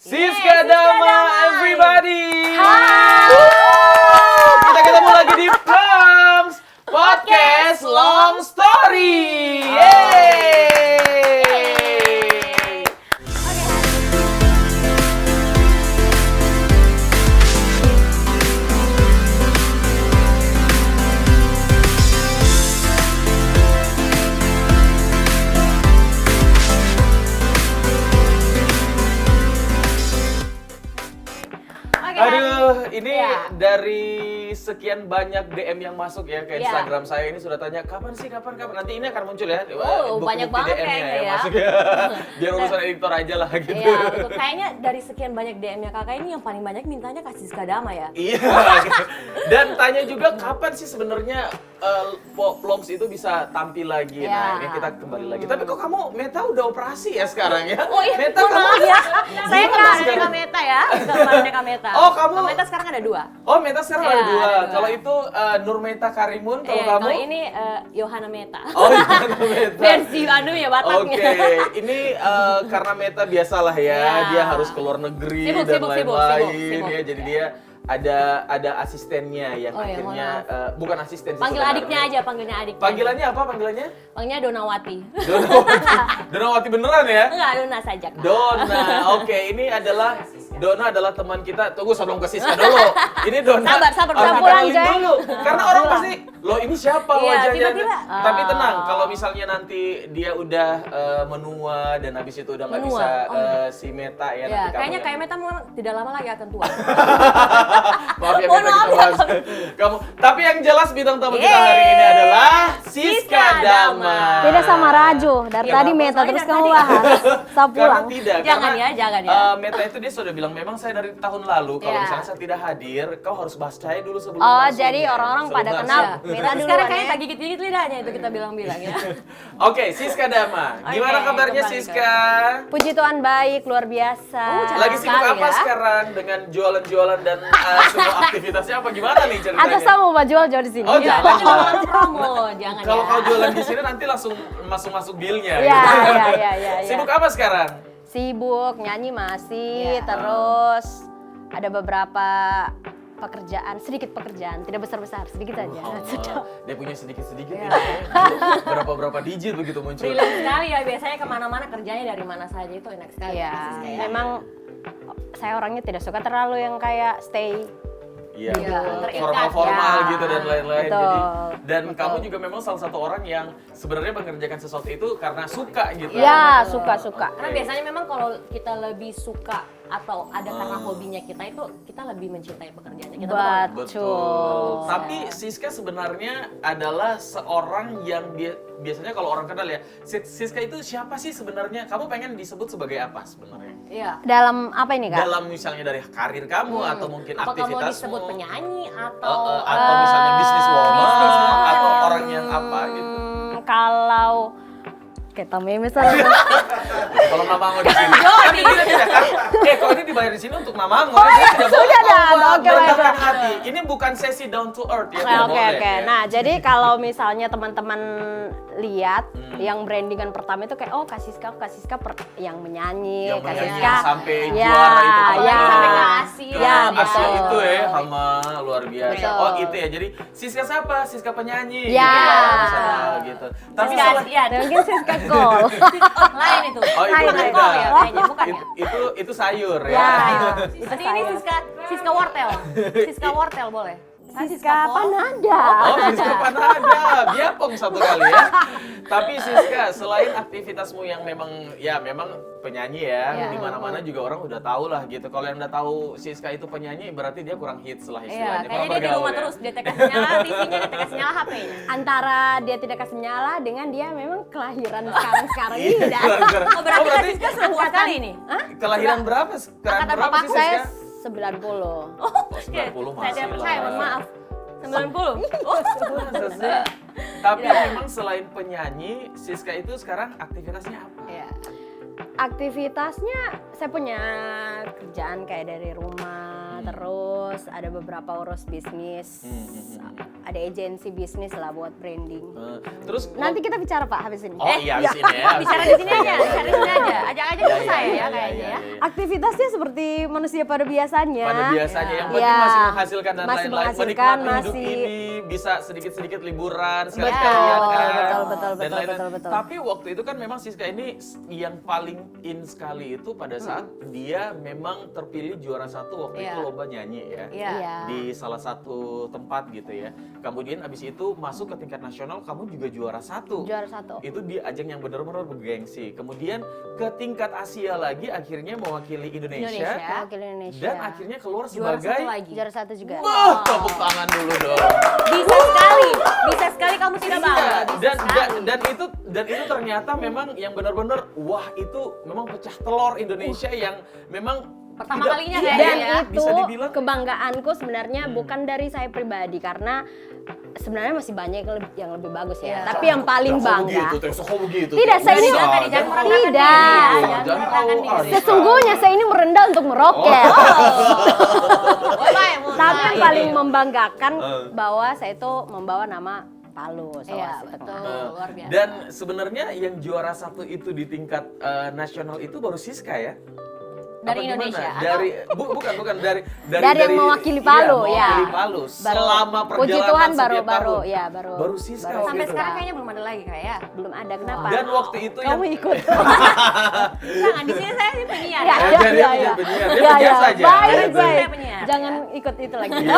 Siska Dama, everybody! Hai! Kita ketemu lagi di Plums Podcast Long Story! Yeay! Aduh, ini dari sekian banyak DM yang masuk ya ke Instagram saya ini sudah tanya kapan sih, kapan. Nanti ini akan muncul ya. Banyak banget kayaknya ya. Masuk ya. Biar urusan editor aja lah gitu. Iya, betul. Kayaknya dari sekian banyak DM-nya kakak ini yang paling banyak mintanya kasih Siska Dama ya. Iya. Dan tanya juga kapan sih sebenarnya Plums itu bisa tampil lagi. Nah, ini kita kembali lagi. Tapi kok kamu Meta udah operasi ya sekarang ya? Oh iya, Meta kamu ya. Saya kemarin Meta ya. Kemarin Meta. Oh, kamu Meta sekarang ada 2. Oh, Meta sekarang ada 2. Ada 2. Kalau itu Nur Meta Karimun, kalau kamu? Kalau ini Yohana Meta. Oh, Yohana Meta. Versi ya Bataknya. Oke, ini karena Meta biasalah ya, dia harus ke luar negeri dan lain-lain ya. Jadi dia ada asistennya yang akhirnya bukan asisten sih. Panggil adiknya aja, panggilnya adik. Panggilannya apa panggilannya? Panggilnya Donawati. Donawati beneran ya? Enggak, Dona saja. Kak. Dona. Oke, ini adalah Dona adalah teman kita. Tunggu sebelum ke Siska dulu. Ini Dona. Sabar, pulang dulu. Karena orang pasti, loh ini siapa wajahnya? Tiba-tiba. Tapi tenang, kalau misalnya nanti dia udah menua dan habis itu udah nggak bisa si Meta ya. Iya, kayaknya kayak Meta memang tidak lama lagi akan tua. Maaf ya Meta, kita bahas kamu. Tapi yang jelas bintang tamu kita hari ini adalah Siska Dama. Beda sama Rajo, dari tadi Meta terus kamu bahas. Saya pulang. Karena tidak, Jangan ya. Meta itu dia sudah bilang memang saya dari tahun lalu kalau misalnya saya tidak hadir, kau harus bahas saya dulu sebelum Oh, masuk, jadi ya. orang-orang Sebelum pada masuk. kenal Meta dulu. Sekarang kayaknya tak gigit-gigit lidahnya itu kita bilang-bilang ya. Oke, Siska Dama. Gimana kabarnya kembali Siska? Puji Tuhan baik, luar biasa. Lagi sibuk sekali apa ya. sekarang dengan jualan-jualan dan semua aktivitasnya apa gimana nih ceritanya? Atau saya mau jual-jual di sini. Oh, Ya, jangan. jangan promo, jangan Kalau ya. kau jualan di sini nanti langsung masuk dealnya. Iya, gitu. iya. Sibuk apa sekarang? Sibuk, nyanyi masih, Ya. terus ada beberapa pekerjaan, sedikit pekerjaan, tidak besar-besar, sedikit saja. Allah, dia punya sedikit-sedikit Ya. ini. Berapa digit begitu muncul. Brilliant sekali ya, biasanya kemana-mana kerjanya dari mana saja itu enak sekali. Iya, Siska ya. memang saya orangnya tidak suka terlalu yang kayak stay. Iya, Iya, betul. terikat, Formal-formal ya. gitu dan lain-lain. Betul, Jadi dan betul. kamu juga memang salah satu orang yang sebenarnya mengerjakan sesuatu itu karena suka gitu. Ya, suka-suka. Karena biasanya memang kalau kita lebih suka atau ada karena hobinya kita itu kita lebih mencintai pekerjaannya kita. Betul. Tapi Siska sebenarnya adalah seorang yang biasanya kalau orang kenal ya, Siska itu siapa sih sebenarnya? Kamu pengen disebut sebagai apa sebenarnya? Iya. Dalam apa ini, Kak? Dalam misalnya dari karir kamu atau mungkin Apa kamu aktivitasmu? disebut penyanyi atau atau misalnya businesswoman businesswoman. atau orang yang apa gitu. Kalau kita misalnya Kalau Mamango di sini. Kan ini tidak kan? Kalau ini dibayar di sini untuk Mamango. Oh, dia iya, tidak sudah boleh dah. bawa Oke, merendahkan baik. hati. Ini bukan sesi down to earth ya. tidak Oke. boleh, ya. Nah, jadi kalau misalnya teman-teman lihat yang brandingan pertama itu kayak Kak Siska yang menyanyi, Yang Kak menyanyi Siska. yang sampai Ya, juara itu kan. ya. Sampai ke Asia. Ke Ya, Asia betul. itu ya, sama luar biasa. Betul. Oh itu ya, jadi Siska siapa? Siska penyanyi. Ya. Gitu, misalnya, gitu. Tapi Siska salah- Asia. Mungkin Siska Gold. Lain itu. Oh itu Lain, beda. ya, kayaknya bukan ya. Itu sayur ya. Ya. Itu ini Siska wortel. Siska wortel boleh. Kan Siska Pol. Panada. Oh, Siska Panada, biapong satu kali ya. Tapi Siska, selain aktivitasmu yang memang penyanyi ya, Ya. di mana-mana juga orang udah tahu lah gitu. Kalau yang udah tahu Siska itu penyanyi, berarti dia kurang hits lah Iya, istilahnya. kayaknya dia di bergaul rumah ya. terus, dia kasih nyala TV-nya, dia kasih nyala HP-nya. Antara dia tidak kasih nyala dengan dia memang kelahiran sekarang ini. Iya, dah. keren-keren. Oh, berarti Oh, berarti Siska seumur sekali ini. kelahiran berapa? Kelahiran Angkatan berapa papaku, sih Saya Siska? 90. Oh, 90 saya tidak masih percaya, lah. mohon maaf. 90. Oh, Masa sih? Tapi Iya. memang selain penyanyi, Siska itu sekarang aktivitasnya apa? Aktivitasnya saya punya kerjaan kayak dari rumah, Terus ada beberapa urus bisnis, ada agensi bisnis lah buat branding. Terus Nanti kita bicara Pak habis ini. Oh iya habis ini ya. Bicara di sini aja, bicara di sini aja. Ajak-ajak ke saya ya kayaknya ya. Aktivitasnya seperti manusia pada biasanya. Pada biasanya yang penting Ya. masih menghasilkan dan Masih lain-lain. menghasilkan, Menikmati hidup masih- ini bisa sedikit-sedikit liburan Betul, sekali-sekalian kan. betul, Dan betul, lain-lain. betul. Tapi waktu itu kan memang Siska ini yang paling in sekali itu pada saat dia memang terpilih juara 1 waktu itu lomba nyanyi ya. Iya. Iya. Di salah satu tempat gitu ya. Kemudian abis itu masuk ke tingkat nasional kamu juga juara 1. Juara 1. Itu di ajang yang benar-benar bergengsi. Kemudian ke tingkat Asia lagi akhirnya mewakili Indonesia. Wakil Indonesia. Dan akhirnya keluar Juara sebagai satu lagi. Juara 1 juga. wah, tepuk tangan dulu dong. Bisa sekali kamu tidak bangga. Iya, Bisa dan sekali. dan itu ternyata memang yang benar-benar wah itu memang pecah telur Indonesia yang memang Pertama tidak- kalinya iya, kayaknya Dan ya. itu bisa dibilang kebanggaanku sebenarnya bukan dari saya pribadi karena sebenarnya masih banyak yang lebih bagus ya. Iya. Tapi yang paling bangga. Begitu. Tidak, saya ini- Jangan merendahkan Tidak. diri ya, Jangan jangan merendahkan tahu, diri. Sesungguhnya saya ini merendah untuk meroket. Oh, baik, Tapi yang paling membanggakan Eh. bahwa saya itu membawa nama Palu. Iya, Sulawesi betul. Tengah. Luar biasa. Dan sebenarnya yang juara 1 itu di tingkat nasional itu baru Siska ya? Dari Apa gimana? Indonesia, atau- Dari bukan dari Dari yang mewakili Palu, iya, ya. mewakili Palu. Selama Puji perjalanan Tuhan setiap baru tahun. Baru Siska baru waktu Sampai itu. sekarang kayaknya belum ada lagi kayak. belum ada. Kenapa? Dan waktu itu Kamu yang ikut. Jangan di sini saya ini penyiar. Ya, ya. dia penyiar, dia Ya, penyiar ya. saja. Baik, Saya baik. penyiar. Jangan ikut itu lagi. Iya.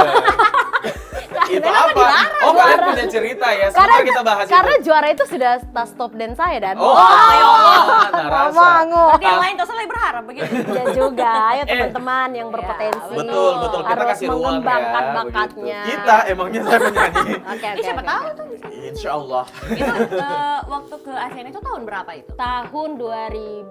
Itu apa? Oh, kalian punya cerita ya? Sebentar kita bahas karena itu. juara itu sudah tas top dance saya dan. Oh, ya Allah. narasa. Mangu. Berarti yang lain tuh selalu berharap begitu. Ya juga, ayo teman-teman yang berpotensi. Betul, betul. Kita harus kasih ruang ya. mengembangkan begitu. bakatnya. Kita emangnya saya penyanyi. Oke, Ini siapa tahu tuh. Insya Allah. Itu waktu ke ASEAN itu tahun berapa itu? Tahun 2000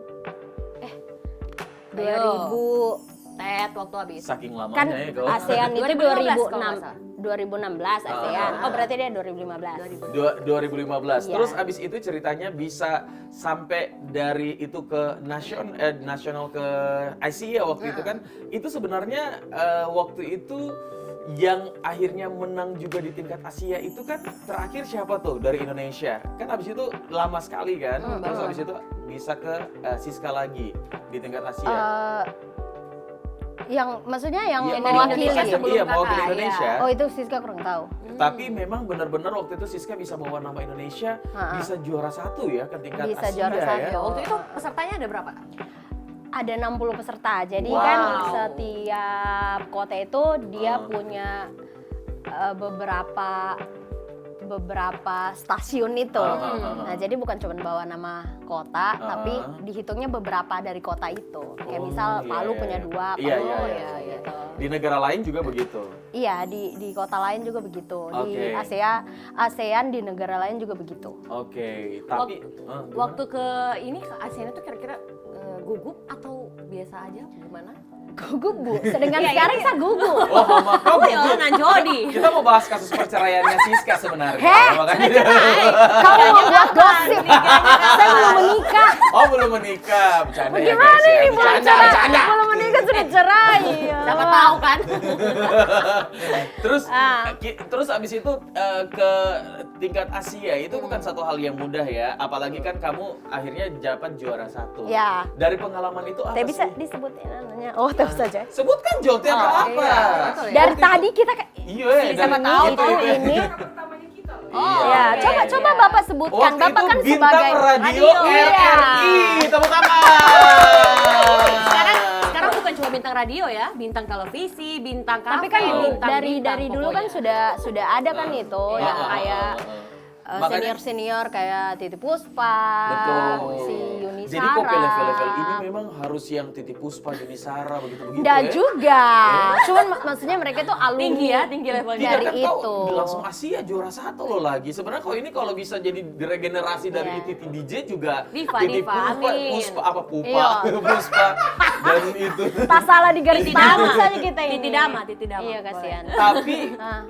Tet waktu habis. Saking lamanya kan ya kau. ASEAN itu 2015 kalau nggak salah. 2016 ASEAN. Oh, berarti dia 2015. 2015. Iya. Terus abis itu ceritanya bisa sampai dari itu ke nasional ke Asia waktu itu kan. Itu sebenarnya waktu itu yang akhirnya menang juga di tingkat Asia itu kan terakhir siapa tuh dari Indonesia? Kan abis itu lama sekali kan. Terus abis itu bisa ke Siska lagi di tingkat Asia. Yang maksudnya yang Iya, mewakili. Indonesia sebelum iya, mewakili kakak, Indonesia. Oh, itu Siska kurang tahu. Tapi memang benar-benar waktu itu Siska bisa bawa nama Indonesia, bisa juara 1 ya ke tingkat Bisa Asia juara ya. satu. Waktu itu pesertanya ada berapa? Ada 60 peserta. Jadi Wow. kan setiap kota itu dia punya beberapa stasiun itu. Nah, jadi bukan cuma bawa nama kota, tapi dihitungnya beberapa dari kota itu. Kayak misal iya, Palu iya, punya iya. 2, Iya, Palu iya, ya iya, iya. gitu. Di negara lain juga begitu. Iya, di kota lain juga begitu. Di Oke. ASEAN di negara lain juga begitu. Oke, tapi Waktu ke ini ke ASEAN itu kira-kira gugup atau biasa aja gimana? Gugup, Bu. Sedangkan Iya, sekarang iya. saya gugup. oh mama kau Oh ya, Najodi. kita mau bahas kasus perceraiannya Siska sebenarnya. Heh, Makanya Kamu mau buat gosip. Saya belum menikah. oh belum menikah, bercanda ya Gimana guys ya. ini belum Bercanda, cerai? bercanda. Belum menikah sudah cerai. Siapa tahu kan? Terus terus abis itu ke tingkat Asia itu bukan satu hal yang mudah ya, apalagi kan kamu akhirnya dapat juara 1. Ya. Dari pengalaman itu apa Saya bisa sih? disebutin namanya. Oh, terus saja. Sebutkan Jote apa? iya, betul ya. Dari tadi kita Iya, Siapa dari tahu itu, itu ini. Iya. Ya, oke, coba iya. Bapak sebutkan. Waktu Bapak itu kan bintang sebagai radio Iya. RRI. Tepuk tangan. Sekarang bukan cuma bintang radio ya, bintang televisi, bintang kafe, tapi kan bintang dari dulu kan sudah ada kan itu yang kayak Makanya- senior kayak Titi Puspa, Betul. si Yuni Jadi kok ke Sara. level-level ini memang harus yang Titi Puspa, Yuni Sara begitu-begitu Nggak ya? juga. Cuman maksudnya mereka itu alumni tinggi ya, tinggi levelnya. Tidak dari kan kau itu. langsung Asia juara 1 loh lagi. Sebenarnya kalau ini kalau bisa jadi regenerasi dari Iya. Titi DJ juga Diva, Titi Diva, Puspa, amin. Puspa apa Pupa, Iya. Puspa dan itu. Tak salah di garis Titi tangan Dama. saja kita ini. Titi Dama, Titi Dama. Iya, Boleh. kasihan. Tapi Ah.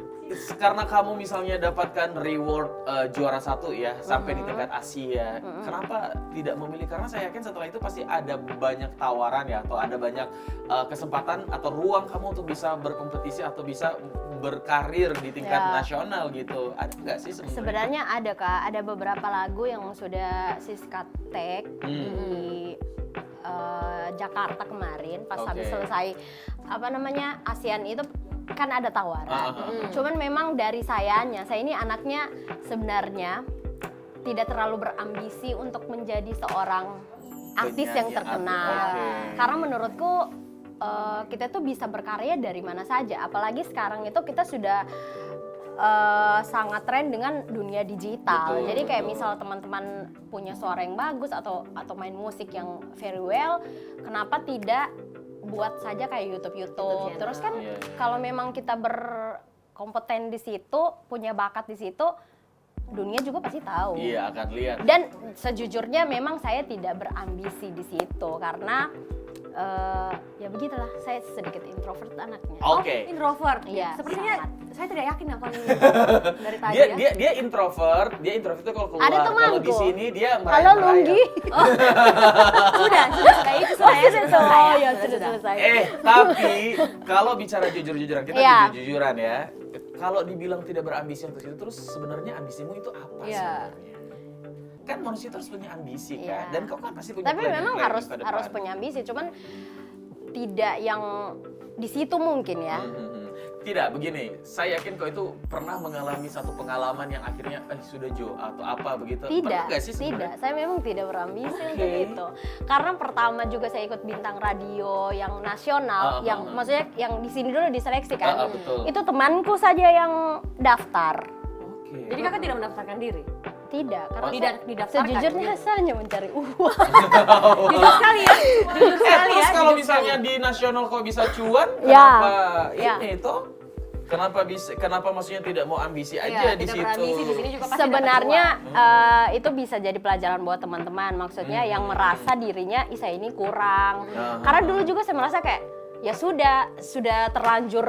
karena kamu misalnya dapatkan reward juara 1 ya sampai di tingkat Asia, kenapa tidak memilih? Karena saya yakin setelah itu pasti ada banyak tawaran ya, atau ada banyak kesempatan atau ruang kamu untuk bisa berkompetisi atau bisa berkarir di tingkat nasional gitu. Ada nggak sih sebenarnya? Sebenarnya ada Kak, ada beberapa lagu yang sudah Siska tag di Jakarta kemarin pas habis selesai ASEAN itu kan ada tawaran. Cuman memang dari saya ini anaknya sebenarnya tidak terlalu berambisi untuk menjadi seorang artis yang terkenal. Karena menurutku kita tuh bisa berkarya dari mana saja. Apalagi sekarang itu kita sudah sangat tren dengan dunia digital. Jadi kayak misal teman-teman punya suara yang bagus atau main musik yang very well, kenapa tidak buat saja kayak YouTube. Terus kan kalau memang kita berkompeten di situ, punya bakat di situ, dunia juga pasti tahu. Iya, akan lihat. Dan sejujurnya memang saya tidak berambisi di situ karena ya begitulah, saya sedikit introvert anaknya. Oke. Introvert. Iya, Sepertinya sangat. saya tidak yakin apa nih dari tadi Dia introvert itu kalau keluar. Ada temanku. Kalau di sini dia Halo Lunggi. sudah itu sudah ya, sudah selesai. Oh ya, Sudah. sudah selesai. Tapi kalau bicara jujur-jujuran, kita Iya. jujur-jujuran ya. Kalau dibilang tidak berambisi untuk itu, terus sebenarnya ambisimu itu apa Iya. sebenarnya? Kan manusia terus punya ambisi kan, Iya. dan kau kan pasti punya Tapi memang planning harus ke depan. harus punya ambisi, cuman tidak yang di situ mungkin ya. Tidak, begini, saya yakin kau itu pernah mengalami satu pengalaman yang akhirnya sudah Jo atau apa begitu. Pernah Tidak, nggak sih sebenarnya? tidak. Saya memang tidak berambisi Oke. untuk itu. Karena pertama juga saya ikut bintang radio yang nasional, yang maksudnya yang di sini dulu diseleksi kan. Betul. Itu temanku saja yang daftar. Oke. Jadi kakak tidak mendaftarkan diri? Tidak, karena Tidak saya didaftarkan, sejujurnya gitu. hasilnya mencari uang. Jujur sekali ya, jujur sekali Terus ya. kalau jujur misalnya di nasional kok bisa cuan, Ya. kenapa Ya. ini toh? Kenapa maksudnya tidak mau ambisi aja Iya, di tidak situ? berambisi di sini juga pasti Sebenarnya dapat itu bisa jadi pelajaran buat teman-teman. Maksudnya yang merasa dirinya saya ini kurang. Ah. Karena dulu juga saya merasa kayak ya sudah terlanjur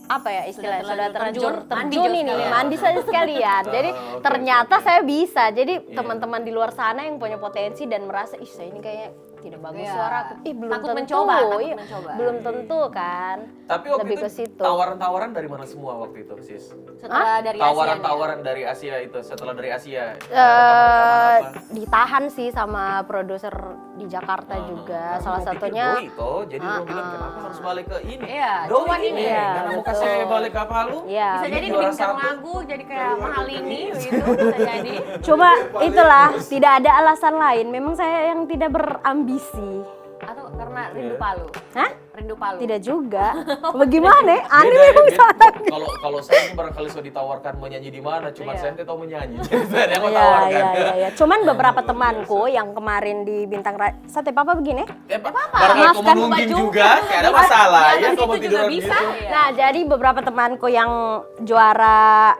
apa ya istilahnya sudah terlanjur mandi terjun juga ini sekalian. mandi saja sekalian. Jadi oke, ternyata oke. saya bisa. Jadi Iya. teman-teman di luar sana yang punya potensi dan merasa saya ini kayaknya tidak bagus Iya. suaraku. Belum Takut tentu. mencoba, takut Iya, mencoba. belum tentu kan. Tapi waktu Lebih itu ke situ. tawaran-tawaran dari mana semua waktu itu, Sis? Setelah dari ASEAN ya? Tawaran-tawaran dari Asia itu, setelah dari Asia. ada Eh, kabar-kabar apa? ditahan sih sama produser di Jakarta juga. Karena Salah mau bikin satunya doi toh, jadi lo bilang kenapa harus balik ke ini? Iya, Doi cuan ini. Iya, karena mau betul. kasih balik ke apa lu? Iya. Bisa Ini jadi juara bintang satu. lagu jadi kayak mahal ini gitu, bisa jadi. Cuma itulah tidak ada alasan lain. Memang saya yang tidak berambisi. Atau karena rindu Palu. Hah? Rindu Palu. Tidak juga. Bagaimana? Aneh Beda ya, memang beda. salah. Kalau saya ini barangkali sudah ditawarkan mau nyanyi di mana, cuma Iya. saya tidak tahu menyanyi. Jadi saya yang mau Iya, tawarkan. iya. Cuman beberapa temanku yang kemarin di bintang Sate Papa begini. Barangkali kau Maafkan menungging baju. juga, kayak ada masalah Di ya atas kalau mau itu juga tiduran bisa. gitu. Iya. Nah, jadi beberapa temanku yang juara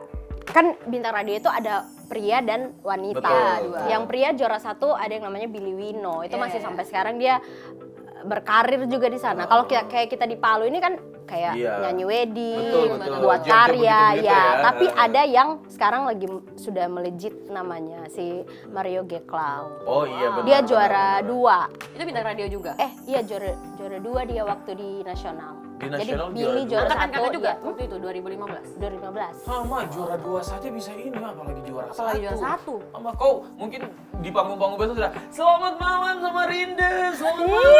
kan bintang radio itu ada pria dan wanita. Betul. Yang pria juara 1 ada yang namanya Billy Wino. Itu Iya, masih iya. sampai sekarang dia berkarir juga di sana. Kalau kayak kita di Palu ini kan kayak Iya. nyanyi wedding, Betul, betul. buat Jam-jam karya begitu-begitu ya. ya. Tapi ada yang sekarang lagi sudah melejit namanya si Mario Geklau. Oh iya benar. Dia juara benar. 2. Itu bintang radio juga. Iya juara 2 dia waktu di nasional. Di Jadi nasional Billy juara juara Katakan 1 kakak juga dia, waktu itu 2015. 2015. Sama juara 2 saja bisa ini, apalagi juara Apalagi 1. juara 1. Sama kau mungkin di panggung-panggung besok sudah selamat malam sama Rinda, selamat malam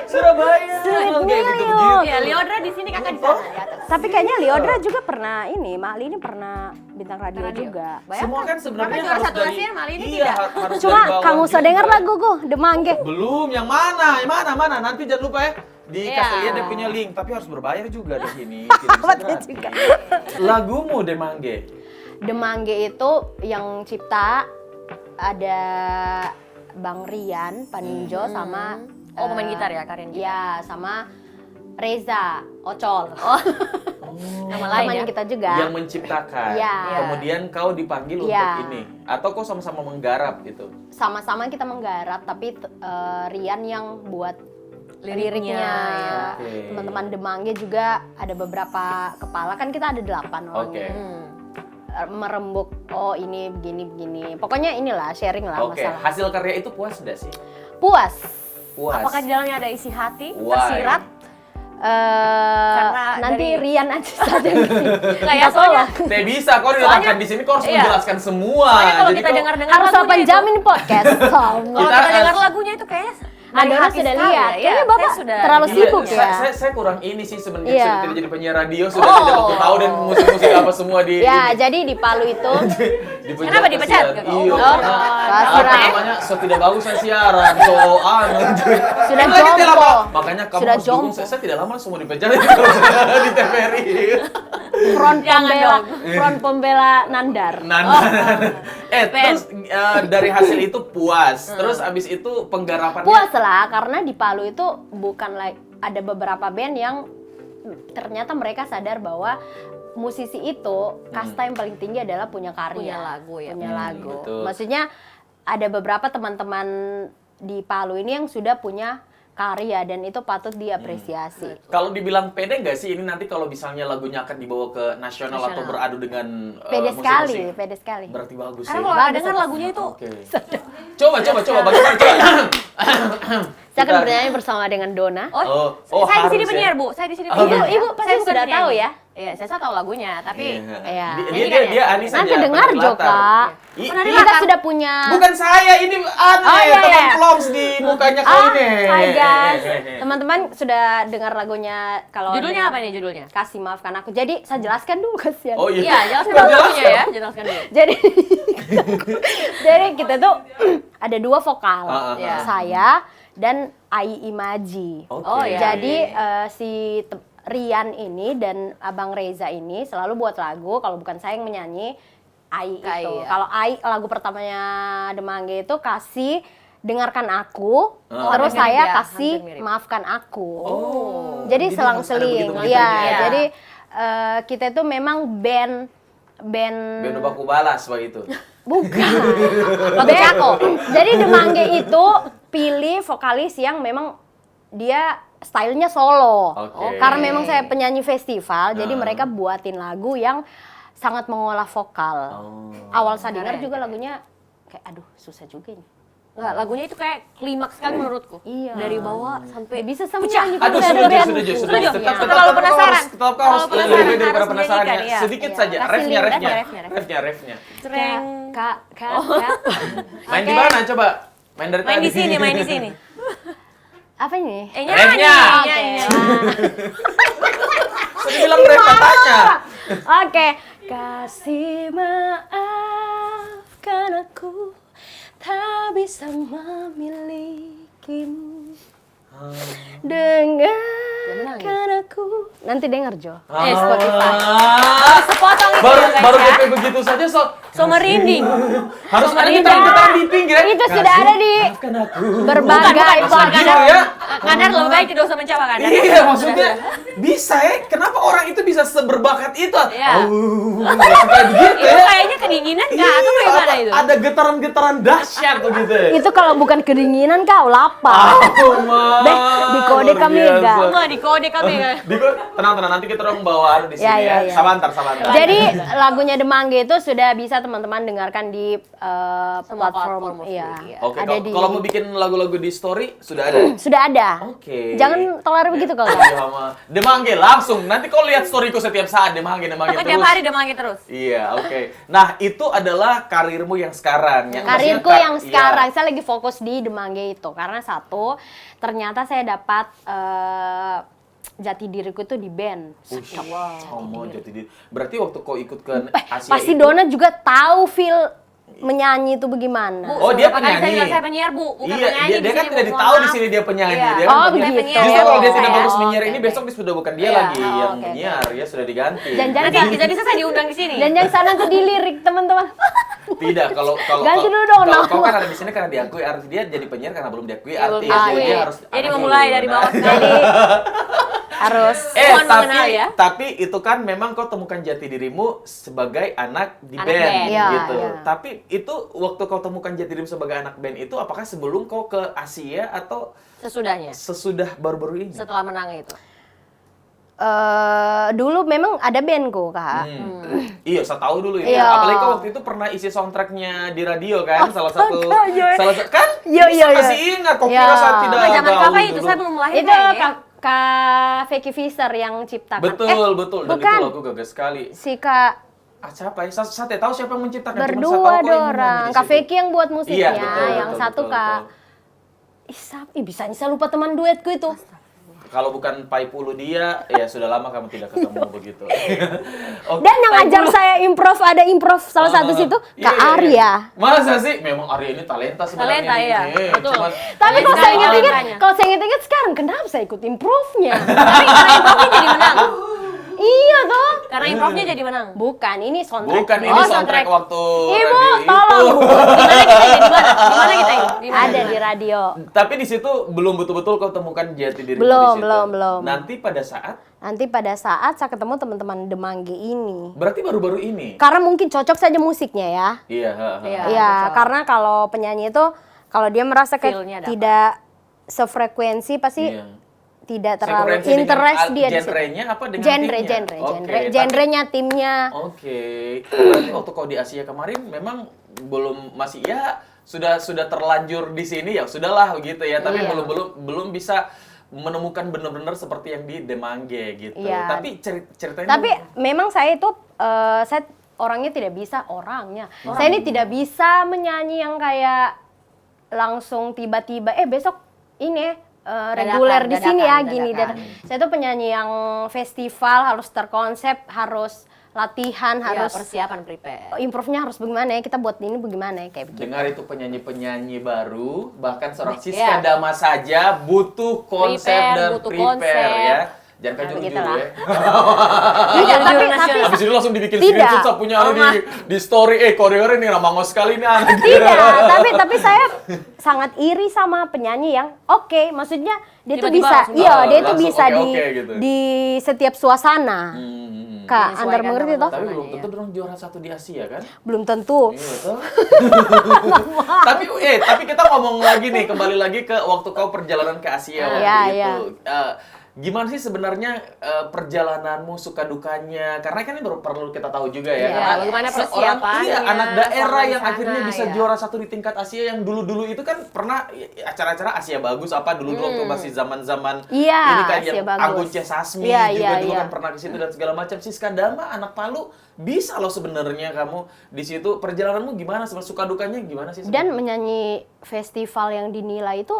Surabaya, kayak gitu-begitu. Iya, Liodra di sini kakak di sana di atas. Tapi kayaknya Liodra juga pernah ini, Mali ini pernah bintang radio, juga. Semua kan sebenarnya Kakak juara harus satu dari ASEAN, Mali ini iya, tidak. harus Cuma dari bawah kamu sudah juga. dengar laguku Demangge? Belum, yang mana? Nanti jangan lupa ya. Dikasih Iya. lihat dia punya link, tapi harus berbayar juga di sini. Tidak bisa Betul gratis. juga. Lagumu Demangge. Demangge itu yang cipta ada Bang Rian Paninjo sama Oh, pemain gitar ya, Karen gitar. Iya, sama Reza Ocol. Nama lain Temannya ya. kita juga. Yang menciptakan. Iya. Kemudian kau dipanggil Iya. untuk ini. Atau kau sama-sama menggarap gitu. Sama-sama kita menggarap, tapi Rian yang buat liriknya. ya. Oke. Teman-teman Demangge juga ada beberapa kepala, kan kita ada 8 orangnya. Oke. Merembuk, oh ini begini. Pokoknya inilah sharing lah Oke, masalah. hasil karya itu puas nggak sih? Puas. Puas. Apakah di dalamnya ada isi hati Why? tersirat? Karena Nanti dari- Rian aja saja yang Kayak soalnya Tidak bisa, kau diletakkan di sini, kau harus iya. menjelaskan semua. soalnya kalau Jadi kita kau- dengar-dengar harus lagunya 8 itu- jam ini podcast. Kalau Kita kita dengar harus- lagunya itu kayaknya Ada dari orang hati sudah sekali lihat. ya. Kayaknya Iya, Bapak saya sudah terlalu Iya, sibuk ya. Saya kurang ini sih sebenarnya Iya. sudah tidak jadi penyiar radio, sudah tidak waktu tahu dan musik-musik apa semua di Ya, ini. jadi di Palu itu Dipecat Kenapa dipecat? kasihan. Oh, Iya, oh, karena kasihan. apa namanya, so tidak bagus saya siaran, so Sudah Kan lagi tidak jompo. apa. Makanya kamu Sudah harus dukung jompo. saya tidak lama semua dipecat di TVRI. front Jangan pembela dong. front pembela Nandar. Nah, terus dari hasil itu puas. Terus abis itu penggarapannya Puas lah karena di Palu itu bukan ada beberapa band yang ternyata mereka sadar bahwa musisi itu kasta yang paling tinggi adalah punya karya, Punya lagu ya. punya lagu. betul. Maksudnya ada beberapa teman-teman di Palu ini yang sudah punya karya dan itu patut diapresiasi. Kalau dibilang pede nggak sih ini nanti kalau misalnya lagunya akan dibawa ke nasional atau beradu dengan Pede sekali, musik-musik? pede sekali. Berarti bagus Karena ya. kalau Bagus, dengar bagus. lagunya itu Oke. Coba bagaimana coba? Saya akan Kita- bernyanyi bersama dengan Dona. Oh, saya di sini harus ya. penyiar, Bu. Saya di sini Oh, penyiar. Ibu pasti Saya bukan sudah tahu penyanyi. ya? Iya, saya tahu lagunya, tapi Iya. Dia Anis Nanti aja, dengar penyanyi Jo, latar. Kak. Kita sudah punya. Bukan saya, ini aneh, Oh, iya, teman iya. Ploms di mukanya kau ini. Hai guys, teman-teman sudah dengar lagunya kalau judulnya dengar apa nih judulnya? Kasih maafkan aku. Jadi saya jelaskan dulu kasihan. Oh iya. Iya, jelaskan Udah dulu jelas lagunya ya, jelaskan dulu. Jadi jadi kita tuh ada 2 vokal. Iya. Saya dan Ai Imaji. Oke. Oh, iya. Jadi si Rian ini dan Abang Reza ini selalu buat lagu, kalau bukan saya yang menyanyi, Ai Ai, itu. ya. Kalau Ai lagu pertamanya Demangge itu kasih dengarkan aku, Oh, terus hampir saya ya, kasih hampir mirip. maafkan aku. Oh. Jadi harus ada selang-seling. begitu-begitunya Iya, ya. jadi kita itu memang band Beno baku balas begitu. bukan. Beko. Jadi Demangge itu pilih vokalis yang memang dia stylenya solo. Oke. Karena memang saya penyanyi festival, jadi Ah. mereka buatin lagu yang sangat mengolah vokal. Oh. Awal saya dengar Keren. juga lagunya kayak aduh susah juga ini. Enggak, lagunya itu kayak klimaks sekali menurutku. Iya. Dari bawah sampai Bisa sama pecah. nyanyi Aduh, juga, setuju. Rian. Tetap Terlalu penasaran. Tetap kau harus Terlalu lebih penasaran, daripada harus penasarannya. menyanyikan, iya. Sedikit Iya. saja, Kasih refnya. Treng. Kak. Main di Oke. mana coba? Main dari Main tadi. di sini, main di sini. Apa ini? Nyanyi. Refnya. Oke. nyanyi. Sudah bilang ref katanya. Oke. Kasih maafkan aku tak bisa memilikimu. Dengarkan aku. Nanti denger Jo. Spotify. Sepotong itu Baru ya, guys, baru ya. DP begitu saja So merinding. harus ada Itu- gitaran di pinggir. Itu sudah ada di Maafkan aku. berbagai Langsung podcast. gitu ya. Kadar lebih baik tidak usah mencoba kan? Iya, maksudnya bisa ya. Kenapa orang itu bisa seberbakat itu? Iya. Kayak begitu Itu ya. kayaknya kedinginan kak atau bagaimana Apa- itu? Ada getaran-getaran dahsyat begitu ya. Itu kalau bukan kedinginan kau lapar. Oh, Ma. Deh, di kode Luar kami, biasa. Ga. Enggak di kode kami kan. Tenang, nanti kita dong bawa di sini Ya, ya. ya, ya. Sabantar. Jadi lagunya Demangge itu sudah bisa teman-teman dengarkan di Semua platform. platform Iya. musik, ya. Oke, Ada di kalau mau bikin lagu-lagu di story sudah ada. sudah ada. Oke. Jangan telar begitu kalau Iya, Ma. Demangge langsung. Nanti kau lihat storyku setiap saat Demangge Pokoknya terus. tiap hari demangnya terus. Iya, oke. Nah, itu adalah karirmu yang sekarang. Yang Karirku maksudnya yang iya. sekarang saya lagi fokus di Demangge itu karena satu ternyata saya dapat jati diriku itu di band. Oh, mau jadi diri. Berarti waktu kau ikut ke Asia Pasti itu, Dona juga tahu feel menyanyi itu bagaimana. Oh, dia Beberapa kali penyanyi. Saya bilang saya penyiar bu, bukan iya, penyanyi. dia kan sini, tidak Bu. ditahu Mohon di maaf. sini dia penyanyi. Iya. Dia Oh, kan penyiar. begitu. Justru kalau dia tidak Oh, bagus oke, menyiar ini oke. besok dia sudah bukan dia Iya. lagi Oh, yang oke, menyiar, ya sudah diganti. Jangan-jangan Nanti bisa saya diundang di sini. Dan yang sana tuh dilirik teman-teman. Tidak, kalau Ganti dulu dong kalau nama. kau kan ada di sini karena diakui artis, dia jadi penyiar karena belum diakui Iya, belum artis. Jadi diakui. dia harus Jadi anak memulai dulu. dari Nah, bawah Jadi harus tapi itu kan memang kau temukan jati dirimu sebagai anak di Anak band, band. Iya, gitu. iya. Tapi itu waktu kau temukan jati dirimu sebagai anak band itu apakah sebelum kau ke Asia atau Sesudahnya, sesudah baru-baru ini? setelah menang itu. dulu memang ada bandku kak. Iya, saya tahu dulu itu. Iya. Apalagi kau waktu itu pernah isi soundtracknya di radio kan, salah satu iya. kan? Iya, iya, iya. Masih ingat, kok Iya. kira saya tidak Zaman gaul kakak itu dulu. saya belum lahir Itu kayaknya. Kak Vicky Fisher yang ciptakan. Betul, betul. Dan bukan. itu lagu gagah sekali. Si Kak Siapa ya? Saya tidak tahu siapa yang menciptakan. berdua orang. Kak Vicky yang buat musiknya, Iya, betul, yang betul, satu betul, Kak. Bisanya saya lupa teman duetku itu. Kalau bukan Pai Pulu dia, ya sudah lama kamu tidak ketemu begitu. Oke. Dan yang ngajar saya improv salah satu situ Kak Iya. Arya. Masa sih? Memang Arya ini talenta sebenarnya. Talenta, iya. Betul. Tapi Iya, kalau saya iya, ingat-ingat, makanya. kalau saya ingat-ingat sekarang kenapa saya ikut improvnya? Tapi karena improvnya jadi menang. Iya toh? Karena improvnya jadi menang. Bukan, ini soundtrack. Bukan, ini Oh, soundtrack soundtrack. waktu Ibu, radio tolong itu. Bu. Gimana kita ini? Gimana kita ini? Gimana? Ada di radio. Tapi di situ belum betul-betul kau temukan jati diri Belum, di situ. belum. Nanti pada saat, Nanti pada saat saya ketemu teman-teman Demangge ini. berarti baru-baru ini. Karena mungkin cocok saja musiknya ya. Iya, Iya. Iya, cocok. karena kalau penyanyi itu kalau dia merasa Feel-nya dapat. tidak sefrekuensi pasti Iya. tidak terlalu Sefrekuensi interest dengan dia di situ. genrenya apa dengan genre, timnya? Oke, tapi- genrenya timnya. Oke. Berarti waktu kau di Asia kemarin memang masih ya sudah terlanjur di sini ya sudahlah gitu ya, tapi Iya. belum bisa menemukan benar-benar seperti yang di Demangge gitu. Iya. Tapi ceritanya Tapi memang saya itu saya orangnya tidak bisa Saya ini tidak bisa menyanyi yang kayak langsung tiba-tiba besok ini reguler di sini ya gini. Dan saya tuh penyanyi yang festival harus terkonsep, harus latihan, Iya, harus persiapan prepare. improve-nya harus bagaimana ya, kita buat ini bagaimana ya, kayak begitu. dengar itu penyanyi-penyanyi baru, bahkan seorang Iya. Siska Dama saja butuh konsep Prepare, dan butuh prepare konsep. ya. Jangan Nah, kajuru begitulah. ya. Tidak, tapi Habis itu langsung dibikin Tidak. screenshot, saya punya di story, koreonya nih nama sekali nih anak. tidak, tapi saya sangat iri sama penyanyi yang oke, maksudnya dia tuh Tiba-tiba bisa, langsung iya dia tuh langsung bisa oke-oke gitu. di setiap suasana. Kak, Menyesuaikan Anda mengerti sama toh? Tapi belum Namanya, tentu dong juara satu di Asia kan? Belum tentu. Iya toh. tapi kita ngomong lagi nih, kembali lagi ke waktu kau perjalanan ke Asia waktu Iya, itu. iya. Gimana sih sebenarnya perjalananmu, suka dukanya? Karena kan ini perlu kita tahu juga ya. Iya, Karena bagaimana seorang persiapannya, anak daerah selama di yang sana, akhirnya bisa ya. juara satu di tingkat Asia yang dulu-dulu itu kan pernah acara-acara Asia bagus apa dulu-dulu waktu masih zaman-zaman Iya, ini kan yang Asia bagus. Anggun C. Sasmi Iya, juga iya, dulu iya. kan pernah di situ dan segala macam. Siska Dama anak Palu bisa loh sebenarnya kamu di situ. Perjalananmu gimana? Suka dukanya gimana sih? Dan menyanyi festival yang dinilai itu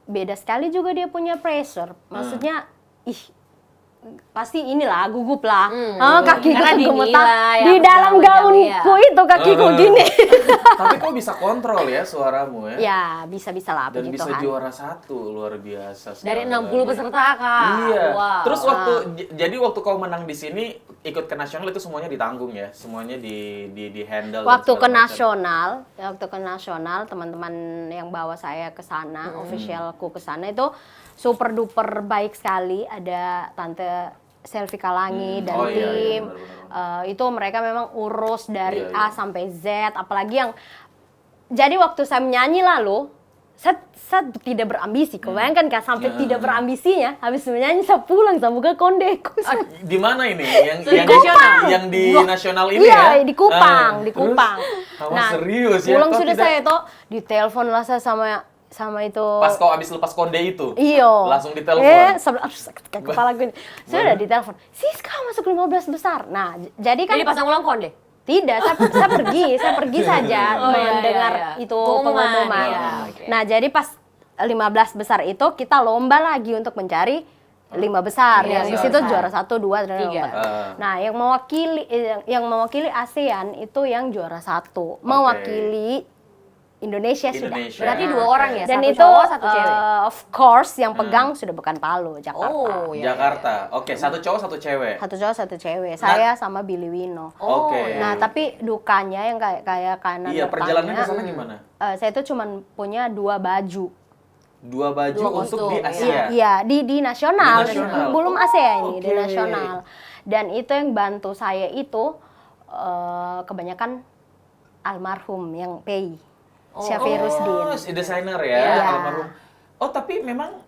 beda sekali juga, dia punya pressure. Maksudnya, pasti inilah gugup lah. Kakiku Karena tuh gemetar dinilai, di apa dalam segala macam, gaunku itu kakiku gini. Tapi kok bisa kontrol ya suaramu ya? Ya bisa-bisa lah Dan puji bisa Tuhan. juara satu, luar biasa. Dari sekali. 60 peserta, Kak. Iya. Wow. Terus jadi waktu kau menang di sini ikut ke nasional itu semuanya ditanggung ya, semuanya di handle. dan Waktu segala ke macam. nasional, teman-teman yang bawa saya ke sana, officialku ke sana itu super duper baik sekali. Ada Tante Selvi Kalangi dan Oh, iya, tim. benar-benar. Itu mereka memang urus dari Iya, A sampai Z. Apalagi yang jadi waktu saya menyanyi lalu, saya tidak berambisi. Kau bayangkan Kak, sampai tidak berambisinya. Habis menyanyi saya pulang, saya buka kondeku. Di mana ini? Yang nasional. yang di nasional ini Iya, ya? di Kupang, di Terus? Kupang. Wah, serius ya? Pulang Kok sudah tidak- saya itu ditelepon lah saya sama itu. Pas kau abis lepas konde itu? Iyo. Langsung ditelepon? Sakit kayak kepala gue. Saya udah ditelepon. Siska masuk 15 besar. Nah, jadi kan Jadi pasang ulang konde? tidak, saya pergi saja Oh, iya, mendengar iya, iya. itu Pengumuman, pengumuman. iya, oke. Nah, jadi pas 15 besar itu kita lomba lagi untuk mencari 5 besar. Iya, Yang di lima situ besar. juara 1, 2, 3, 3. 4. Nah, yang mewakili ASEAN itu yang juara 1. Mewakili Indonesia sudah. Indonesia. Berarti 2 orang ya? Dan Satu itu cowok, satu cewek? of course yang pegang sudah bukan Palu, Jakarta. Oh, iya. Jakarta. Oke, satu cowok, satu cewek. Satu cowok, satu cewek. Saya sama Billy Wino. Oh, Oke. Nah, tapi dukanya yang kayak kanan Iya, depannya, perjalanan ke sana gimana? saya tuh cuman punya 2 baju. 2 baju Dua untuk kostum, di ya. Asia. Iya, di nasional, Di nasional. belum ASEAN ini, di Oke. nasional. Dan itu yang bantu saya itu kebanyakan almarhum yang PI, Syafie Rusdin. Si desainer ya, Iya. almarhum. Oh, tapi memang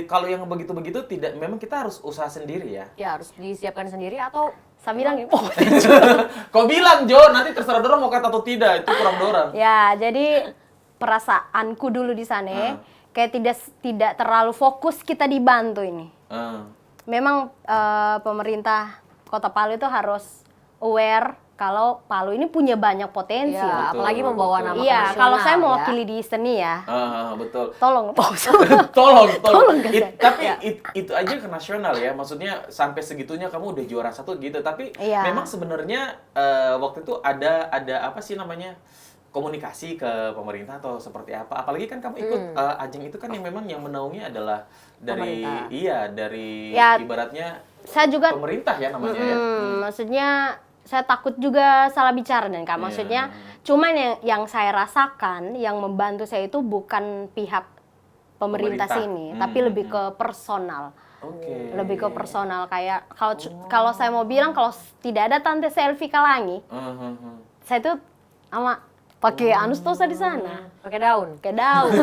kalau yang begitu-begitu tidak, memang kita harus usaha sendiri ya. Ya harus disiapkan sendiri atau Saya bilang, oh, Kau bilang Jo, nanti terserah dorang mau kata atau tidak, itu kurang dorang. ya jadi perasaanku dulu di sana kayak tidak terlalu fokus kita dibantu ini. Memang pemerintah Kota Palu itu harus aware kalau Palu ini punya banyak potensi. ya, Betul, apalagi membawa nama Iya, nasional, kalau saya ya. mewakili di seni ya, Betul. tolong pause. Tolong. ke saya. Tapi itu aja ke nasional ya, maksudnya sampai segitunya kamu udah juara 1 gitu. Tapi Iya. memang sebenarnya waktu itu ada apa sih namanya, komunikasi ke pemerintah atau seperti apa? Apalagi kan kamu ikut ajang itu kan yang memang yang menaungi adalah dari Pemerintah. dari Ya, ibaratnya Saya juga pemerintah ya namanya ya. maksudnya saya takut juga salah bicara dan Kak. Maksudnya cuman yang saya rasakan yang membantu saya itu bukan pihak pemerintah sini, tapi lebih ke personal. Oke. Lebih ke personal kayak kalau saya mau bilang kalau tidak ada Tante Selfie Kalangi, saya tuh sama pakai anustosa di sana. Pakai daun. Ke daun.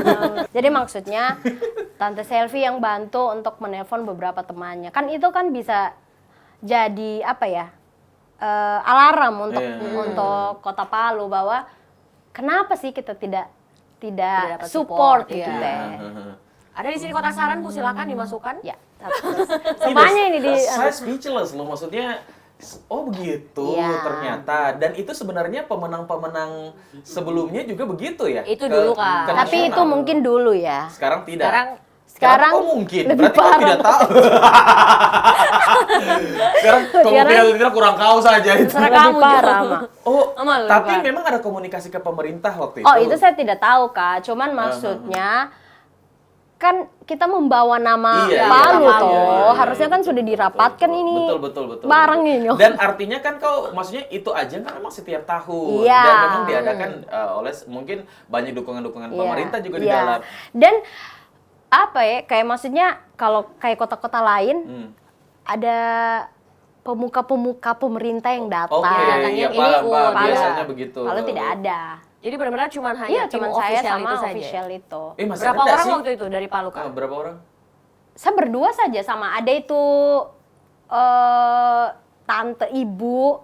Jadi maksudnya Tante Selfie yang bantu untuk menelpon beberapa temannya. Kan itu kan bisa jadi apa ya? Alarm untuk Kota Palu bahwa kenapa sih kita tidak dapat support support, gitu iya. teh. Ada di sini kotak saran, Bu, silakan dimasukkan. Ya. Semuanya ini di Saya speechless loh, maksudnya oh begitu Iya. ternyata, dan itu sebenarnya pemenang-pemenang sebelumnya juga begitu ya. Itu dulu, Kak. ke tapi itu nasional. mungkin dulu ya. Sekarang tidak. Sekarang Kenapa kok mungkin? lebih Berarti kau parah. tidak tahu. Sekarang kamu tidak kurang kau saja itu. Terserah Lebih kamu, Jo. parah, Ma. Oh, Sama lebih tapi parah. memang ada komunikasi ke pemerintah waktu itu. Oh, itu saya tidak tahu, Kak. Cuman maksudnya kan kita membawa nama Iya, Palu iya, toh. iya, iya, Harusnya kan betul, sudah betul, dirapatkan betul, ini betul. barang ini. Dan artinya kan kau, maksudnya itu aja kan memang setiap tahun. Iya. Dan memang diadakan oleh mungkin banyak dukungan-dukungan Iya, pemerintah juga di iya. dalam. Dan apa ya, kayak maksudnya kalau kayak kota-kota lain ada pemuka-pemuka pemerintah yang datang. Oke, Datangnya iya ini paham, ikut. paham. Palu- Biasanya begitu. Palu tidak ada. Jadi benar-benar cuma hanya Iya, tim cuman saya official sama itu saja. official itu. Masih Berapa ada orang sih? waktu itu dari Palu, Kak? Berapa orang? Saya berdua saja sama ada itu tante ibu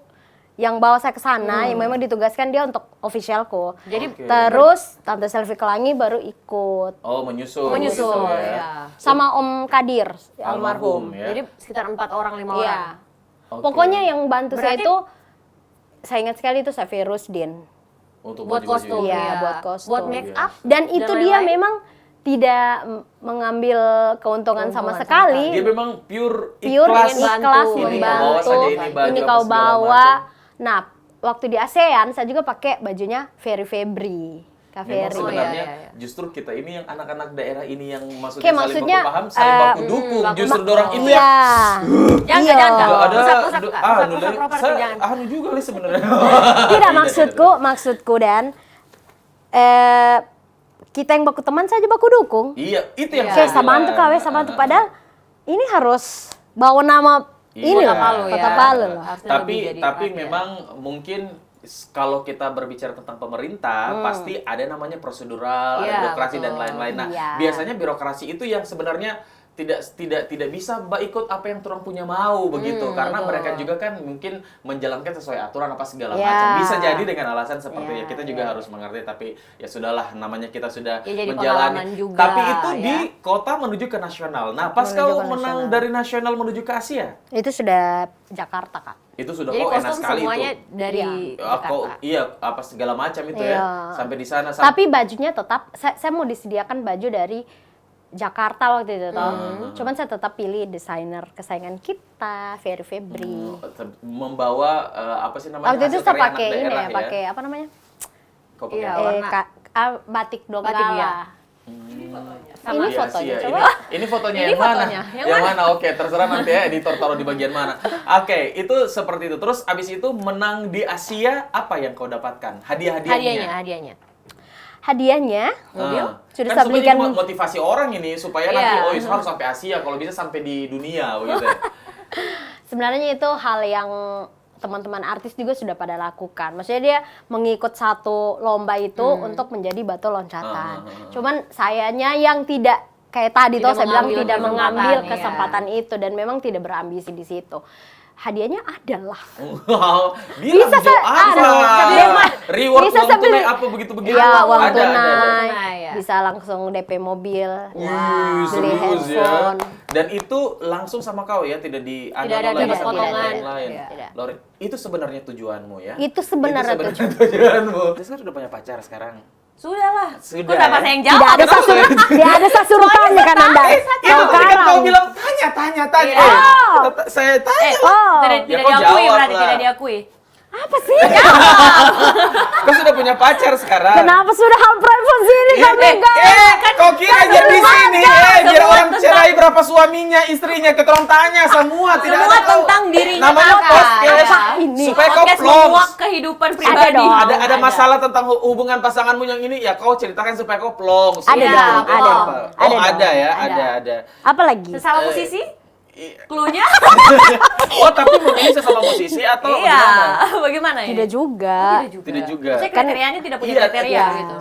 yang bawa saya ke sana yang memang ditugaskan dia untuk officialku. Jadi Oke. Terus Tante Selfie Kelangi baru ikut Oh, menyusul. menyusul gitu ya. sama Om Kadir almarhum. ya. Jadi sekitar 4 orang, 5 Iya. orang. Oke. Pokoknya yang bantu saya Berarti- itu saya ingat sekali itu Syafie Rusdin. Untuk Buat baju-baju. kostum Iya, ya. buat kostum. Buat make up. Dan itu dia lain-lain? memang tidak mengambil keuntungan sama Keuntungan sekali. Dia memang pure Pure ikhlas. ingin bantu. ikhlas Ini kau bawa membantu. saja ini baju Ini apa kau segala bawa. macam. Nah, waktu di ASEAN saya juga pakai bajunya Ferry Febri. Kak Memang Ferry. sebenarnya iya. justru kita ini yang anak-anak daerah ini yang maksudnya Kayak saling maksudnya, baku paham, saling baku dukung. Justru dorang itu Iya. Jangan, Iya. jangan, Kak. Nggak ada Pusat-pusat, Kak. Pusat-pusat nilai- properti, saya jangan. juga nih sebenarnya. Tidak, maksudku dan kita yang baku teman saja baku dukung. Iya, itu yang Kayak saya sama bilang. tuh KW sama tuh padahal ini harus bawa nama ini Iya. loh, Kota Palu ya. Kota Palu loh. Harusnya Tapi lebih jadi tapi perhatian. memang mungkin kalau kita berbicara tentang pemerintah pasti ada namanya prosedural, ada Iya, birokrasi dan betul. lain-lain. Nah, Iya. biasanya birokrasi itu yang sebenarnya tidak bisa Mbak ikut apa yang orang punya mau begitu karena betul. mereka juga kan mungkin menjalankan sesuai aturan apa segala Iya. macam. Bisa jadi dengan alasan seperti Iya, ya kita juga harus mengerti, tapi ya sudahlah, namanya kita sudah Ya, jadi menjalani. pengalaman juga, Tapi itu ya. di kota menuju ke nasional. Nah, pas Menuju kau ke menang nasional. dari nasional menuju ke Asia, Itu sudah Jakarta, Kak. itu sudah Jadi kok enak kostum sekali semuanya itu. dari Kok Jakarta. iya apa segala macam itu Iya. ya sampai di sana. Tapi bajunya tetap saya mau disediakan baju dari Jakarta waktu itu toh. Cuman saya tetap pilih desainer kesayangan kita, Ferry Febri. membawa apa sih namanya? Waktu itu hasil saya karya pakai anak ini daerah ya, pakai apa namanya? Kau pakai Iya. apa? warna. Batik Donggala. Batik, ya. Ini Di fotonya, Asia. coba. Ini fotonya Ini yang mana? fotonya. Yang mana? Oke, terserah nanti ya editor taruh di bagian mana. Oke, itu seperti itu. Terus abis itu menang di Asia, apa yang kau dapatkan? Hadiah-hadiahnya? Hadiahnya. hadiahnya sudah Kan saya belikan. sebenarnya ini motivasi orang ini supaya nanti Iya. harus sampai Asia, kalau bisa sampai di dunia begitu ya. Sebenarnya itu hal yang teman-teman artis juga sudah pada lakukan. Maksudnya dia mengikut satu lomba itu untuk menjadi batu loncatan. Cuman sayanya yang tidak kayak tadi Tidak tuh saya bilang mengambil tidak kesempatan, mengambil iya. kesempatan itu dan memang tidak berambisi di situ. Hadiahnya adalah Wow, bilang Bisa Jo, apa? Reward Bisa uang saya tunai beli. apa begitu-begitu? ya uang Ada, ada. tunai, ya. bisa langsung DP mobil, Wih, beli serius ya. handphone. Dan itu langsung sama kau ya, tidak di Tidak ada lagi dapat sama potongan. orang lain. Tidak. Lori, itu sebenarnya tujuanmu ya? Itu sebenarnya tujuanmu. Saya sudah punya pacar sekarang. Sudah lah. Sudah, Kok kenapa ya? saya yang Tidak jawab? ada sasur, tidak ada sasurutannya kan Anda. Itu Tahu tadi kan kau karang. bilang tanya. Iya. Saya tanya. Oh, Tidak Ya, kau diakui jawab berarti, lah. tidak diakui. apa sih? Kau sudah punya pacar sekarang. Kenapa sudah hal privasi ini kami guys? Kau kira aja di sini, biar orang cerai berapa suaminya, istrinya, kita orang tanya semua, tidak Semua ada kau. tentang dirinya Namanya kakak. podcast, Apa ini? supaya kau Podcast plong. menguak kehidupan pribadi. dong. Ada masalah tentang hubungan pasanganmu yang ini, ya kau ceritakan supaya kau plong. Ada Iya, dong, plong. ada. Oh Ada dong. ada ya, Ada. ada. Apa lagi? Sesama musisi? Cluenya? Oh tapi memilih sesama musisi atau Iya. bagaimana? Bagaimana ya? Tidak juga. Tidak juga. Maksudnya Kan- kriterianya tidak punya Iya, kriteria iya. gitu.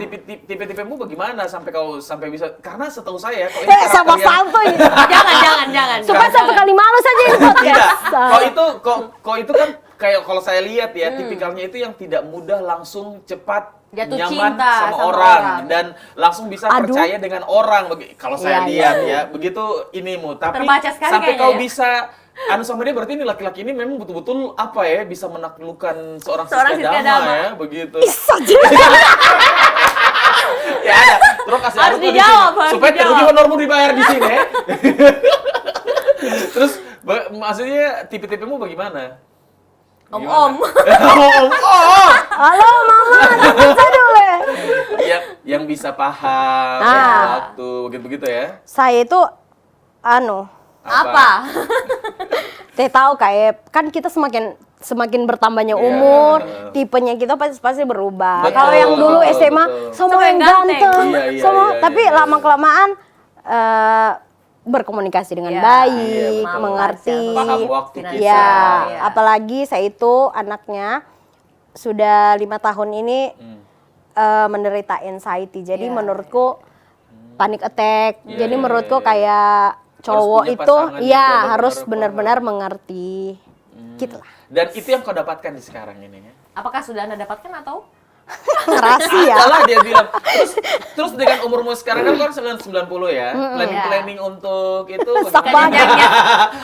Tipe-tipemu bagaimana sampai kau sampai bisa, karena setahu saya kau Sama santuy. Jangan. Supaya satu kali malu saja ini Tidak. podcast. Kau itu kan kayak kalau saya lihat ya, tipikalnya itu yang tidak mudah langsung cepat Jatuh nyaman cinta sama sama orang orang. dan langsung bisa Aduh. percaya dengan orang. Kalau saya Iya, lihat iya. ya, begitu inimu. Tapi Terbaca sekali sampai kayaknya kau ya. bisa sama dia, berarti ini laki-laki ini memang betul-betul apa ya, bisa menaklukkan seorang Seorang Siska Siska Dama Dama. ya, begitu. Saja. Ya ada. Terus kasih Harus aku tuh di dijawab, sini. harus Supaya dijawab. teruji honormu dibayar di sini ya. Terus maksudnya tipe-tipemu bagaimana? Om-om. Om. Halo mama, teman saya dulu. Yang bisa paham, Ah. yang waktu, begitu-begitu ya. Saya itu Apa? saya tahu kayak kan kita semakin bertambahnya Iya. umur, tipenya kita pasti berubah. Betul, Kalau yang dulu betul, SMA betul. semua yang ganteng. ganteng, Iya, semua, iya, tapi iya, iya. lama kelamaan berkomunikasi dengan Iya, baik, iya, betul. mengerti. Paham waktu Finansial. kita. Ya, Iya. apalagi saya itu anaknya sudah 5 tahun ini menderita anxiety. Jadi Iya, menurutku panic attack. Iya, Jadi iya, menurutku iya, iya. kayak cowok punya itu pasangan yang ya benar-benar harus paham. benar-benar mengerti. Gitu lah. Dan itu yang kau dapatkan di sekarang ini ya. Apakah sudah Anda dapatkan atau? Rahasia. Salah dia bilang. Terus dengan umurmu sekarang kan kau 90 ya. Planning untuk itu Sak bagaimana? banyak.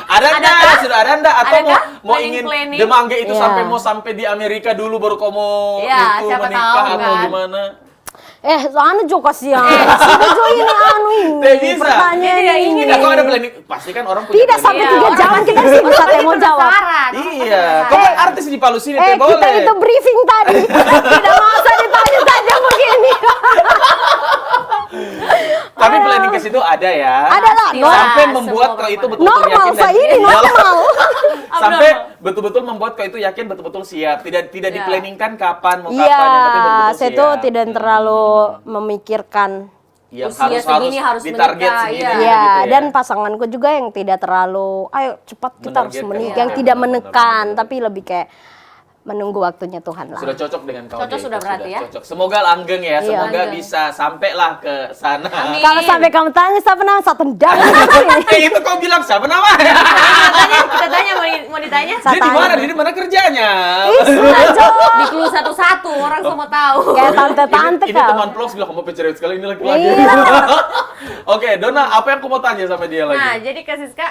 Ada enggak? Adakah? Sudah ada enggak? Atau Adakah mau planning- ingin planning? demangge itu Iya. mau sampai di Amerika dulu baru kau mau Iya, itu siapa menikah tahu atau kan. gimana? anu juga sih ya. Sudah jo ini Tidak bisa. pertanyaan Tidak ini. ingin. Tidak, kau ada planning. Pasti kan orang punya Tidak planning. sampai Iya, 3 orang jam pasti kita sih bisa saya mau jawab. Penasaran. Iya, kau kan artis di Palu sini teh Kita boleh. itu briefing tadi. Tidak mau saya ditanya saja begini. Tapi planning ke situ ada ya. Ada lah, Pasti no. lah. Sampai Semua membuat kau itu betul-betul Normal, yakin saya ini normal. Sampai betul-betul membuat kau itu yakin betul-betul siap. Tidak Iya. diplanningkan kapan mau Iya, kapan, yang penting betul-betul saya tuh siap. tidak terlalu memikirkan. Yang Usia segini harus ditarget menikah, segini. iya. gitu Ya, dan pasanganku juga yang tidak terlalu, ayo cepat kita harus Menargetkan, menikah, iya. yang tidak Benar, menekan, benar. tapi lebih kayak menunggu waktunya Tuhan lah. Sudah cocok dengan kau. Cocok dia, sudah itu berarti ya? Cocok. Semoga langgeng ya, Iya. semoga Langgeng. bisa sampailah ke sana. Amin. Kalau sampai kamu tanya siapa nama, saya tendang. Itu kau bilang siapa namanya? Kita tanya mau ditanya? Dia di mana? Dia di mana kerjanya? Di clue satu-satu orang semua tahu. Kayak tante-tante Ini kau. teman vlog bilang kamu pecerewet sekali ini laki-laki. Iya. Oke, Dona, apa yang aku mau tanya sama dia lagi? Nah, jadi Kak Siska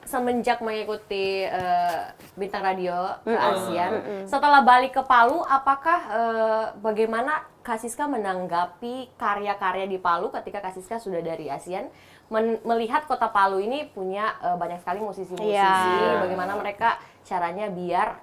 semenjak mengikuti Bintang Radio ke ASEAN, setelah balik ke Palu, apakah bagaimana Kak Siska menanggapi karya-karya di Palu ketika Kak Siska sudah dari ASEAN, melihat kota Palu ini punya banyak sekali musisi-musisi, Iya. bagaimana mereka caranya biar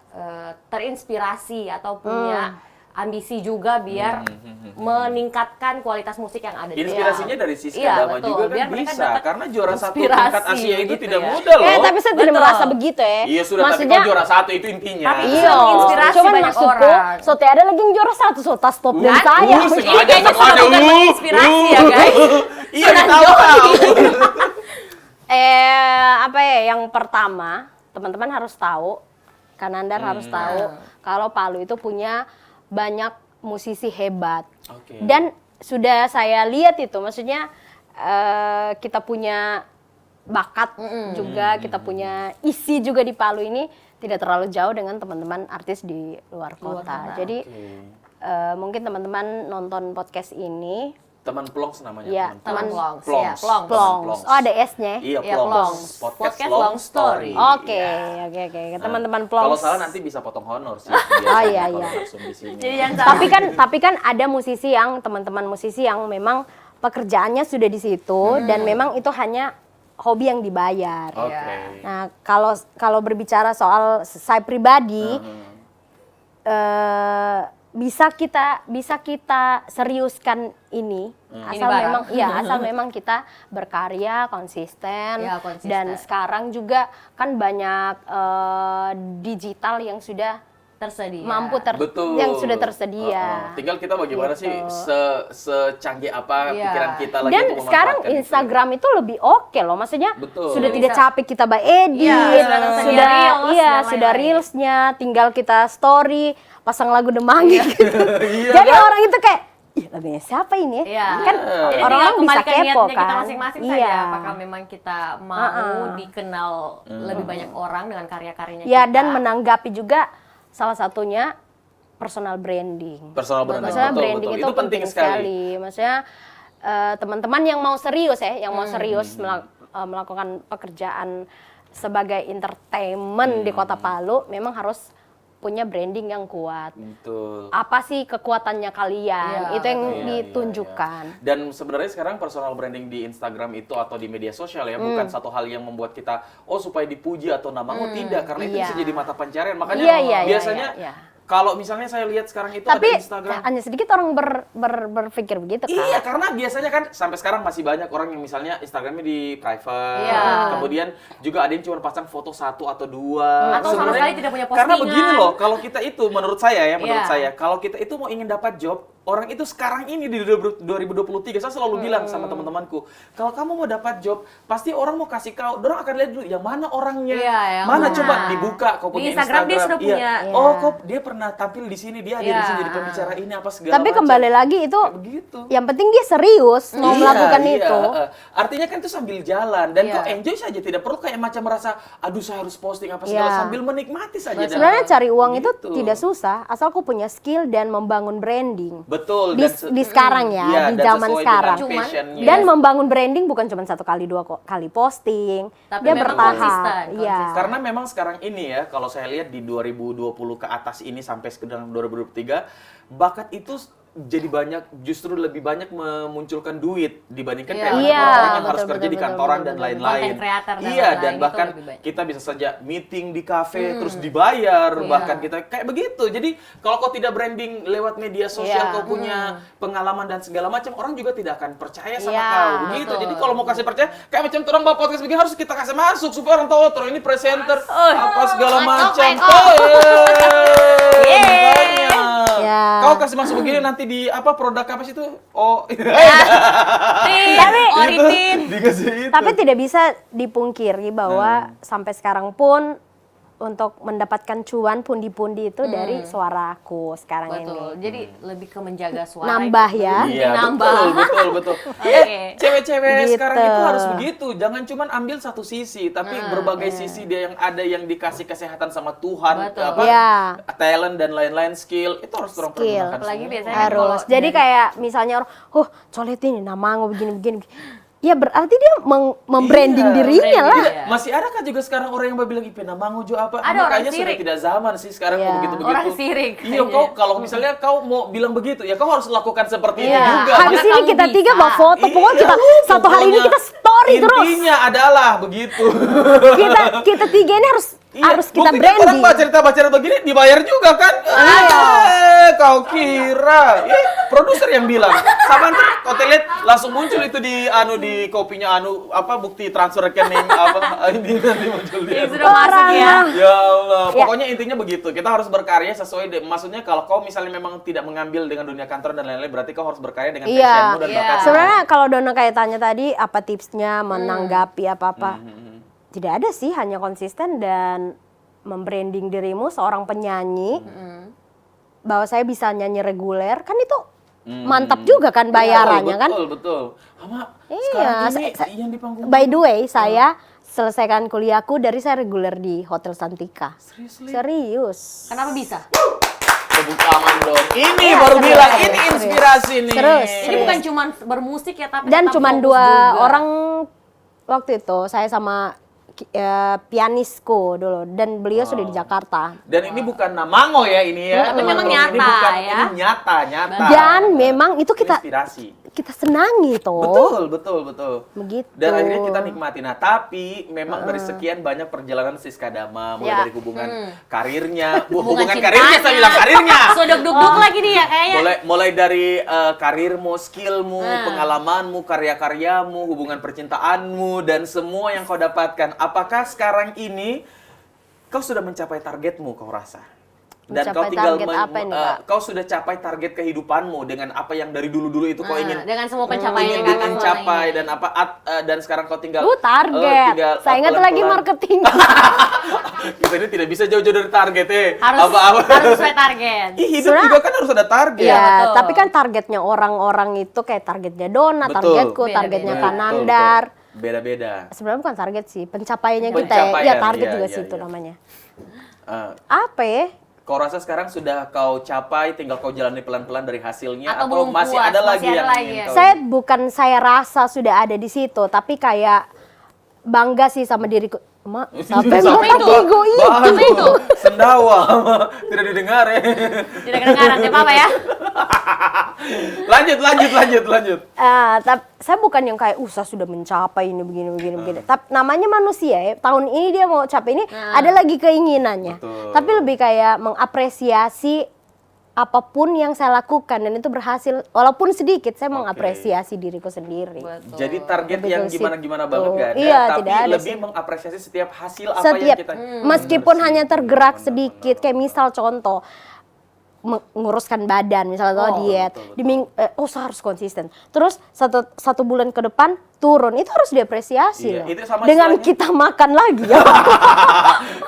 terinspirasi atau punya ambisi juga biar meningkatkan kualitas musik yang ada di Inspirasinya dari Siska Iya, Dama betul. juga kan Biar mereka bisa, dapat karena juara satu inspirasi tingkat Asia itu gitu tidak ya. mudah loh. Tapi saya tidak Betul. merasa begitu ya. Iya sudah, Maksudnya, tapi kau juara satu itu intinya. Tapi iya, menginspirasi cuman banyak maksudku, orang. so ada lagi yang juara satu, so tas top dan Kan? saya. Sengaja, kayaknya sengaja. sudah bukan menginspirasi ya, guys. Iya, Senang tahu. Apa ya? Yang pertama, teman-teman harus tahu, Kanandar harus tahu kalau Palu itu punya banyak musisi hebat. Oke. Dan sudah saya lihat itu, maksudnya kita punya bakat juga, kita punya isi juga di Palu ini tidak terlalu jauh dengan teman-teman artis di luar kota. Jadi mungkin teman-teman nonton podcast ini, Teman Plongs namanya. ya Teman Plongs. Plongs. Iya, Plongs. Plongs. Oh ada S-nya. Iya, Iya, Plongs. Plongs. Podcast Long Long Story. Story. Oke, Iya. oke. Teman-teman Kalau Plongs. salah nanti bisa potong honor sih. Oh, iya, kalau iya. langsung di sini. Jadi jangan salah. Tapi kan ada musisi yang teman-teman musisi yang memang pekerjaannya sudah di situ dan memang itu hanya hobi yang dibayar. Oke. Nah, kalau berbicara soal saya pribadi, bisa kita seriuskan ini asal barang. memang asal memang kita berkarya konsisten, Ya, konsisten. dan sekarang juga kan banyak digital yang sudah Tersedia. mampu Betul. yang sudah tersedia. Tinggal kita bagaimana Gitu. sih secanggih apa Iya. pikiran kita lagi Dan untuk sekarang memanfaatkan Instagram itu lebih oke loh, maksudnya Betul. sudah Bisa. tidak capek kita edit, Iya, sudah tersedia reels dan sudah lain-lain. reelsnya, tinggal kita story, pasang lagu Demangi gitu. Iya, Jadi kan? orang itu kayak, ih lagunya siapa ini? Iya. Kan Jadi orang-orang tinggal bisa kembalikan kepo niatnya kita kan. masing-masing Iya. saja. Apakah memang kita mau dikenal lebih banyak orang dengan karya-karyanya Ya, kita. dan menanggapi juga salah satunya personal branding. Personal branding, Personal betul, branding betul. itu Itu penting sekali. Maksudnya teman-teman yang mau serius melakukan pekerjaan sebagai entertainment di Kota Palu memang harus punya branding yang kuat. Betul. Apa sih kekuatannya kalian? Iya, Itu yang Iya, ditunjukkan. iya. Dan sebenarnya sekarang personal branding di Instagram itu atau di media sosial ya bukan satu hal yang membuat kita supaya dipuji atau namamu, tidak, karena itu Iya. bisa jadi mata pencarian. Makanya Iya, biasanya iya. kalau misalnya saya lihat sekarang itu Tapi ada Instagram. hanya sedikit orang berpikir begitu kan. Iya, karena biasanya kan sampai sekarang masih banyak orang yang misalnya Instagramnya di private, Iya. kemudian juga ada yang cuma pasang foto 1 atau 2. Atau sama Sebenarnya- sekali tidak punya Karena postingan. begini loh, kalau kita itu menurut saya Iya. kalau kita itu mau ingin dapat job, orang itu sekarang ini di 2023 saya selalu bilang sama teman-temanku, kalau kamu mau dapat job, pasti orang mau kasih kau, orang akan lihat dulu yang mana orangnya, Iya, yang mana mana. coba dibuka kau Di punya Instagram dia sudah Iya. punya. Oh, kok dia pernah tampil di sini, dia hadir di Iya. sini jadi pembicara ini apa segala Tapi macam. kembali lagi itu Kayak begitu. yang penting dia serius mau melakukan itu. Artinya kan itu sambil jalan dan Iya. kau enjoy saja, tidak perlu kayak macam merasa aduh saya harus posting apa segala, Iya. sambil menikmati saja. Sebenarnya cari uang itu Gitu. tidak susah asal kau punya skill dan membangun branding. Betul Di sekarang ya, Iya, di dan zaman sesuai sekarang. dengan Cuman, passionnya. Dan membangun branding bukan cuma 1 kali 2 kali posting, Tapi dia memang bertahap. konsisten, Iya. Karena memang sekarang ini ya, kalau saya lihat di 2020 ke atas ini sampai sekarang 2023, bakat itu jadi banyak, justru lebih banyak memunculkan duit dibandingkan kayak Iya. orang-orang yang Betul, harus kerja betul, di kantoran betul, dan betul. lain-lain. Content creator dan Iya, lain-lain dan itu bahkan lebih banyak. kita bisa saja meeting di kafe terus dibayar, Iya. bahkan kita kayak begitu. Jadi kalau kau tidak branding lewat media sosial, Iya. kau punya pengalaman dan segala macam, orang juga tidak akan percaya sama Iya, kau. Begitu. betul. Jadi kalau mau kasih percaya, kayak macam orang bawa podcast begini harus kita kasih masuk supaya orang tahu terus ini presenter apa segala macam. Makanya. Ya. Kau kasih masuk begini nanti di apa produk apa sih itu? Oh. Tapi Oritin. Dikasih itu. Tapi tidak bisa dipungkiri bahwa sampai sekarang pun untuk mendapatkan cuan pundi-pundi itu dari suaraku sekarang Betul. ini. Jadi lebih ke menjaga suara. Nambah itu. ya. Iya, Nambah. betul. Oke. Cewek-cewek Gitu. sekarang itu harus begitu. Jangan cuma ambil satu sisi, tapi berbagai sisi dia yang ada yang dikasih kesehatan sama Tuhan, Betul. apa? Iya. Talent dan lain-lain, skill itu harus orang Skill. pergunakan. Apalagi semua. biasanya Harus. kalau Jadi dari- kayak misalnya orang, colet ini namango begini. Ya berarti dia membranding Iya, dirinya lah. Iya. Masih ada kan juga sekarang orang yang bilang Ipena Mangujo apa? Ada orang Kayaknya sudah sirik. tidak zaman sih sekarang Iya. mau begitu-begitu. Orang sirik Iya, kayaknya. kau kalau misalnya kau mau bilang begitu, ya kau harus lakukan seperti itu Iya. juga. Habis Biar ini kamu kita tiga bisa. bawa foto, pokoknya kita Iya, satu hari ini pokoknya kita story terus. Intinya adalah begitu. Kita tiga ini harus Iya, kita buktinya orang branding. baca cerita begini dibayar juga kan? Iya. kau kira? Produser yang bilang. Sama nanti kau lihat langsung muncul itu di kopinya bukti transfer rekening ini nanti muncul dia. Yang sudah masuk ya. Ya Allah, pokoknya intinya begitu. Kita harus berkarya sesuai maksudnya kalau kau misalnya memang tidak mengambil dengan dunia kantor dan lain-lain, berarti kau harus berkarya dengan passionmu dan bakatmu. Sebenarnya kalau Dona kayak tanya tadi apa tipsnya menanggapi apa-apa, tidak ada sih, hanya konsisten dan membranding dirimu seorang penyanyi. Bahwa saya bisa nyanyi reguler, kan itu mantap juga kan bayarannya kan? Betul. Sama Iya, sekarang ini yang di panggung. by the way, saya selesaikan kuliahku dari saya reguler di Hotel Santika. Serius. Kenapa bisa? Tepuk tangan dong. Ini baru bilang, ini inspirasi nih. Serius. Ini bukan cuma bermusik ya, tapi Dan tetap cuma fokus 2 juga. orang waktu itu, saya sama pianisku dulu, dan beliau sudah di Jakarta. Dan ini bukan namango ya ini ya. Tapi memang teman-teman. Ini nyata, bukan, ya. Ini nyata. Dan memang itu inspirasi. kita senangi toh. Betul. Begitu. Dan akhirnya kita nikmati. Nah, tapi memang dari sekian banyak perjalanan Siska Dama, mulai dari hubungan karirnya, hubungan karirnya, saya bilang karirnya. Sudah duk-duk lagi nih ya kayaknya. Mulai dari karirmu, skillmu, pengalamanmu, karya-karyamu, hubungan percintaanmu, dan semua yang kau dapatkan. Apakah sekarang ini kau sudah mencapai targetmu, kau rasa? Dan kau Mencapai tinggal target apa ini, Pak? kau sudah capai target kehidupanmu dengan apa yang dari dulu-dulu itu kau ingin Dengan semua pencapaian ingin yang kakak selama mencapai ini. dan dan sekarang kau tinggal Target. tinggal, Saya ingat lagi pelan-pelan. marketing. Kita ini tidak bisa jauh-jauh dari target Harus harus sesuai target. Ih, hidup Sebenarnya- juga kan harus ada target. Ya, betul. tapi kan targetnya orang-orang itu kayak targetnya Dona, Betul. targetku, Beda-beda. targetnya Betul, Kanandar. Beda-beda. Sebenarnya bukan target sih, pencapaiannya kita. Pencapaian, Ya, target iya, juga iya, situ iya. namanya. Eh, Apa ya? Kau rasa sekarang sudah kau capai, tinggal kau jalani pelan-pelan dari hasilnya, Atau atau belum masih puas, ada masih lagi ada yang lagi ingin ya? kau... Saya rasa sudah ada di situ, tapi kayak bangga sih sama diriku. Mak, sampai Sampai ngotak ego itu. itu? Sendawa, tidak didengar ya. Tidak kedengaran ya apa ya? lanjut. Tapi saya bukan yang kayak saya sudah mencapai ini begini. Tapi namanya manusia ya. Tahun ini dia mau capai ini, ada lagi keinginannya. Betul. Tapi lebih kayak mengapresiasi apapun yang saya lakukan dan itu berhasil, walaupun sedikit, saya mengapresiasi diriku sendiri. Betul. Jadi target Lebih yang ke gimana-gimana situ. banget gak ada, Iya, tapi tidak ada lebih sih. mengapresiasi setiap hasil apa Setiap, yang kita... meskipun hanya tergerak sedikit, kayak misal contoh menguruskan badan, misalnya diet, betul. saya harus konsisten. Terus satu bulan ke depan turun, itu harus diapresiasi Iya, loh. itu sama Dengan istilahnya- kita makan lagi ya.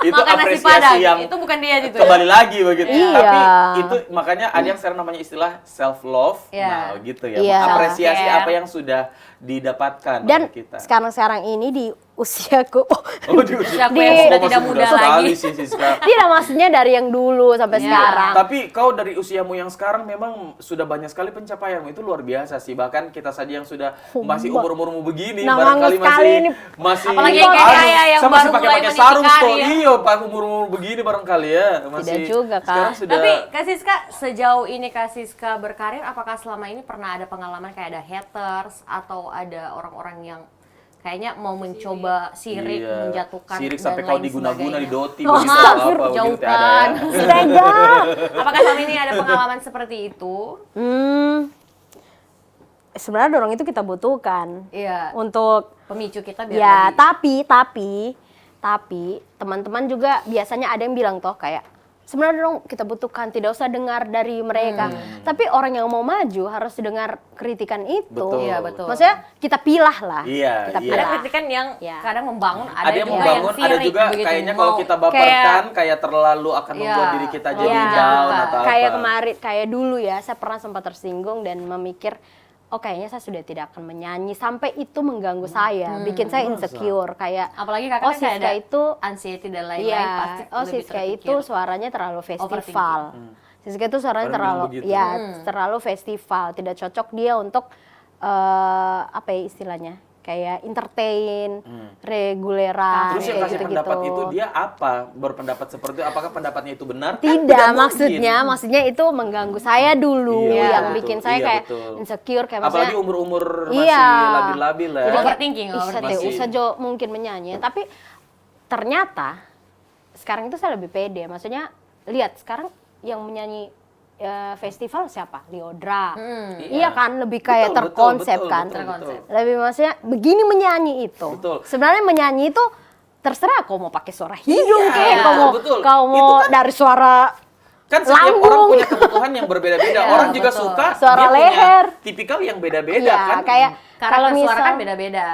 Itu Makan nasi apresiasi padang, yang itu bukan dia itu. kembali lagi begitu. Iya. Tapi itu makanya ada yang sekarang namanya istilah self love. Iya. Nah, gitu ya. Iya. Mengapresiasi Self-care. apa yang sudah didapatkan Dan oleh kita. sekarang ini di usiaku, Oh, di usia Usiaku yang sudah tidak masih muda sekali lagi. sih, Siska. tidak, maksudnya dari yang dulu sampai Iya. sekarang. Tapi kau dari usiamu yang sekarang memang sudah banyak sekali pencapaianmu, itu luar biasa sih. Bahkan kita saja yang sudah masih umur-umurmu begini, Nah, barangkali sekali ini. masih Apalagi yang kayak saya yang saya masih baru mulai pakai meniti sarung karir. tuh. Iya, pas umur-umur begini barangkali ya. Masih juga, Kak. sekarang sudah Tapi Kak Siska, sejauh ini Kak Siska berkarir, apakah selama ini pernah ada pengalaman kayak ada haters atau ada orang-orang yang kayaknya mau mencoba sirik, Iya. menjatuhkan sirik dan sampai kau lain diguna-guna di sebagainya? doti Oh, begitu atau apa begitu jauhkan. ada ya. Astaga. Apakah selama ini ada pengalaman seperti itu? Sebenarnya dorong itu kita butuhkan Iya. untuk Pemicu kita biar ya, lebih- tapi teman-teman juga biasanya ada yang bilang toh kayak sebenarnya dong kita butuhkan, tidak usah dengar dari mereka. Tapi orang yang mau maju harus dengar kritikan itu. Betul. Iya, betul. Maksudnya kita pilah lah. Iya, Kita iya. Ada pilah. kritikan yang Ya. kadang membangun, ada, Ada yang juga membangun, yang ada sirik, juga begitu. kayaknya kalau Mau kita baperkan kayak terlalu akan membuat Iya, diri kita terlalu jadi menjauhkan. down atau apa. Kayak kemarin, kayak dulu ya, saya pernah sempat tersinggung dan memikir, oh kayaknya saya sudah tidak akan menyanyi sampai itu mengganggu saya, bikin saya insecure kayak. apalagi kakak Oh, kan kayak Siska ada itu, anxiety dan lain-lain iya. pasti Oh, lebih Siska terpikir. itu suaranya terlalu festival. Siska itu suaranya Orang bilang terlalu, begitu. ya terlalu festival, tidak cocok dia untuk apa ya istilahnya? Kayak entertain, reguleran, Terus yang kayak kasih gitu-gitu. pendapat itu dia apa? Berpendapat seperti itu, apakah pendapatnya itu benar? Tidak, mungkin. maksudnya itu mengganggu saya dulu Iya, yang betul, bikin saya iya, kayak betul. insecure kayak Apalagi maksudnya. umur-umur masih Iya. labil-labil ya. Jadi kayak, overthinking, "Ih, saya overthinking. usah Jo mungkin menyanyi, tapi ternyata sekarang itu saya lebih pede. Maksudnya lihat sekarang yang menyanyi festival siapa? Liodra. Iya. Iya kan, lebih kayak Betul, terkonsep betul, kan. betul, Terkonsep. betul. Lebih maksudnya begini menyanyi itu. Betul. Sebenarnya menyanyi itu terserah kau mau pakai suara hidung Iya, kayak kau mau betul. kau Itu mau kan- dari suara Kan setiap lambung. orang punya kebutuhan yang berbeda-beda. Iya, Orang juga betul. suka Suara dia punya leher. tipikal yang beda-beda iya, kan. kayak kalau Karakter suara misal kan beda-beda.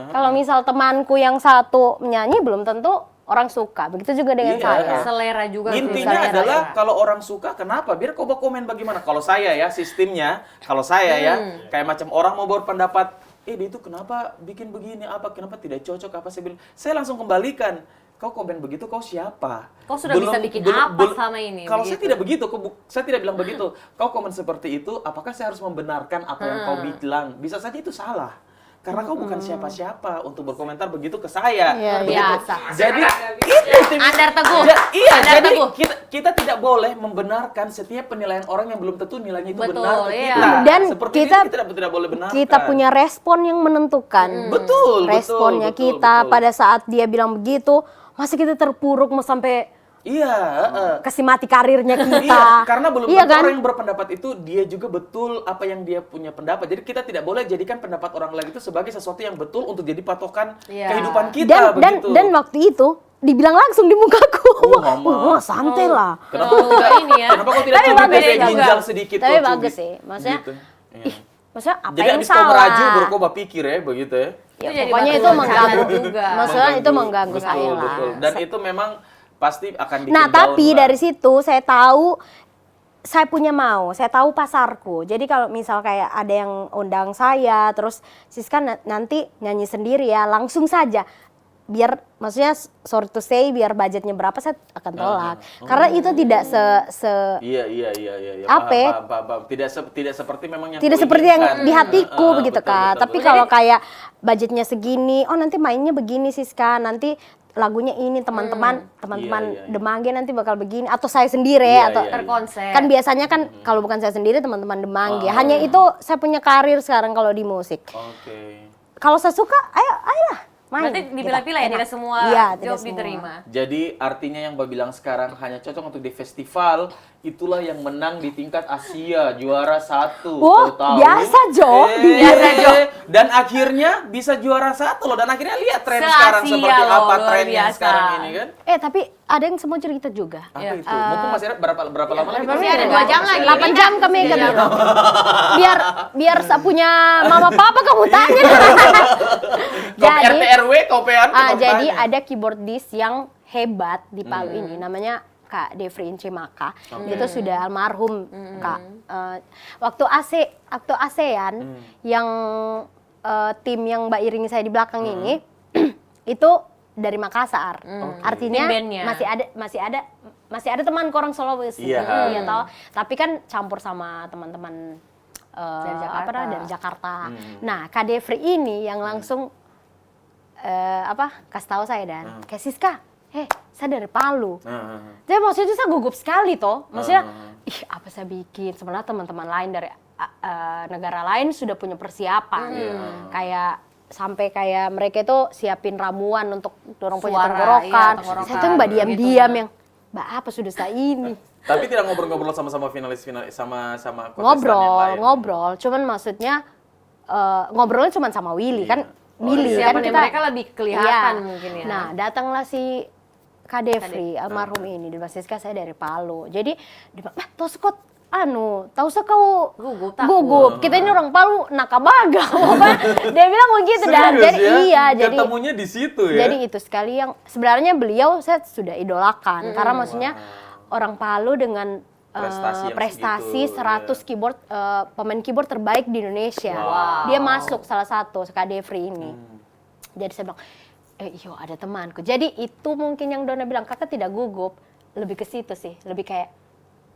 kalau misal temanku yang satu menyanyi belum tentu orang suka. Begitu juga dengan Iya. saya. Selera juga. Intinya selera. adalah kalau orang suka kenapa? Biar kau komen bagaimana. Kalau saya ya sistemnya, kalau saya ya kayak macam orang mau berpendapat, dia itu kenapa bikin begini apa? Kenapa tidak cocok apa? Saya langsung kembalikan. Kau komen begitu, kau siapa? Kau sudah bisa bikin apa selama ini, Kalau saya begitu. tidak begitu, saya tidak bilang begitu. Kau komen seperti itu, apakah saya harus membenarkan apa yang kau bilang? Bisa saja itu salah. Karena kau bukan siapa-siapa untuk berkomentar begitu ke saya. Iya, Begitu. biasa. Jadi itu Andar Teguh. iya, Andar jadi Teguh. kita tidak boleh membenarkan setiap penilaian orang yang belum tentu nilainya itu Betul, benar ke iya. kita. Dan Seperti kita- ini kita tidak boleh benarkan. Kita punya respon yang menentukan. Betul, Responnya betul, kita betul. pada saat dia bilang begitu, masa kita terpuruk mau sampai Iya, kasih mati karirnya kita. Iya, karena belum Iya tentu kan? orang yang berpendapat itu dia juga betul apa yang dia punya pendapat. Jadi kita tidak boleh jadikan pendapat orang lain itu sebagai sesuatu yang betul untuk jadi patokan Iya. kehidupan kita begitu. Dan waktu itu dibilang langsung di mukaku. Mama. Santai lah. Kenapa kau tidak ini ya. Kenapa kau tidak Tapi cubit bagus bebek juga. ginjal sedikit? Tapi kau cubit? bagus sih. Maksudnya, Gitu. Iya. ih, maksudnya apa Jadi yang abis kau salah? meraju baru kau berpikir ya begitu ya. Ya, Itu jadi pokoknya batu itu loncatan mengganggu juga. Maksudnya itu mengganggu betul, saya lah. betul. Dan itu memang pasti akan bikin Nah, down tapi lah. dari situ saya tahu saya punya saya tahu pasarku. Jadi kalau misal kayak ada yang undang saya, terus Siska nanti nyanyi sendiri ya, langsung saja. Biar maksudnya sorry to say, biar budgetnya berapa saya akan tolak. Karena itu tidak Iya. Apa? Paham. Tidak seperti memang yang tidak kau seperti yang inginkan. di hatiku begitu betul, kan. betul, Tapi betul. kalau kayak budgetnya segini, oh nanti mainnya begini Siska, nanti lagunya ini teman-teman Iya. Demangge nanti bakal begini atau saya sendiri Iya, atau iya. Terkonsep. kan biasanya kan kalau bukan saya sendiri teman-teman Demangge. Hanya itu saya punya karir sekarang kalau di musik. Oke. Kalau saya suka, ayolah main. Berarti Gitu. dipilah-pilah ya, Enak. tidak semua Iya, tidak job semua. diterima. Jadi artinya yang Mbak bilang sekarang hanya cocok untuk di festival, itulah yang menang di tingkat Asia, juara 1. Wah, Kau tahu? biasa, Jo. Biasa, Jo. Dan akhirnya bisa juara 1 loh. Dan akhirnya lihat tren Se-Asia sekarang seperti loh, apa luar trennya biasa. sekarang ini kan. Tapi ada yang semua cerita juga. Apa Iya. itu? Mumpung masih ada berapa lama lagi? Masih ada 2 jam lagi. 8 jam kami Iya. kan. biar saya punya mama papa kamu tanya. RT RW, kopean. Jadi ada keyboardist yang hebat di Palu ini namanya Kak Devri Incimaka. Itu sudah almarhum Kak. Waktu ASEAN yang tim yang Mbak Iringi saya di belakang ini itu dari Makassar. Artinya Tim bandnya. masih ada teman orang Sulawesi. Iya. Iya toh. Tapi kan campur sama teman-teman Dari Jakarta. dari Jakarta. Nah, Kak Devri ini yang langsung kasih tahu saya dan kayak Siska, saya dari Palu. Jadi maksudnya saya gugup sekali toh. Maksudnya, apa saya bikin? Sebenarnya teman-teman lain dari negara lain sudah punya persiapan. Kayak sampai kayak mereka itu siapin ramuan untuk dorong punya Suara, tenggorokan. iya, tenggorokan. Saya tuh mbak Gitu diam-diam ya. yang, mbak apa sudah saya ini? Tapi tidak ngobrol-ngobrol sama finalis sama kontestan yang lain. Ngobrol. Cuman maksudnya ngobrolnya cuma sama Willy kan. Willy kan Persiapan mereka lebih kelihatan mungkin ya. Nah, datanglah si Kak Devri, almarhum ini, di Siska saya dari Palu. Jadi, dia bilang, tahu sekot, tahu sek kau Gugup, takut. gugup. Kita ini orang Palu, nakabaga. Dia bilang begitu dan Serius jadi ya? iya, jadi ketemunya di situ ya. jadi itu sekali yang sebenarnya beliau saya sudah idolakan karena maksudnya orang Palu dengan Prestasi yang prestasi segitu, 100 ya. keyboard pemain keyboard terbaik di Indonesia. Wow. Dia masuk salah satu Kak Devri ini. Jadi saya bilang, iyo ada temanku. Jadi itu mungkin yang Dona bilang, kakak tidak gugup, lebih ke situ sih, lebih kayak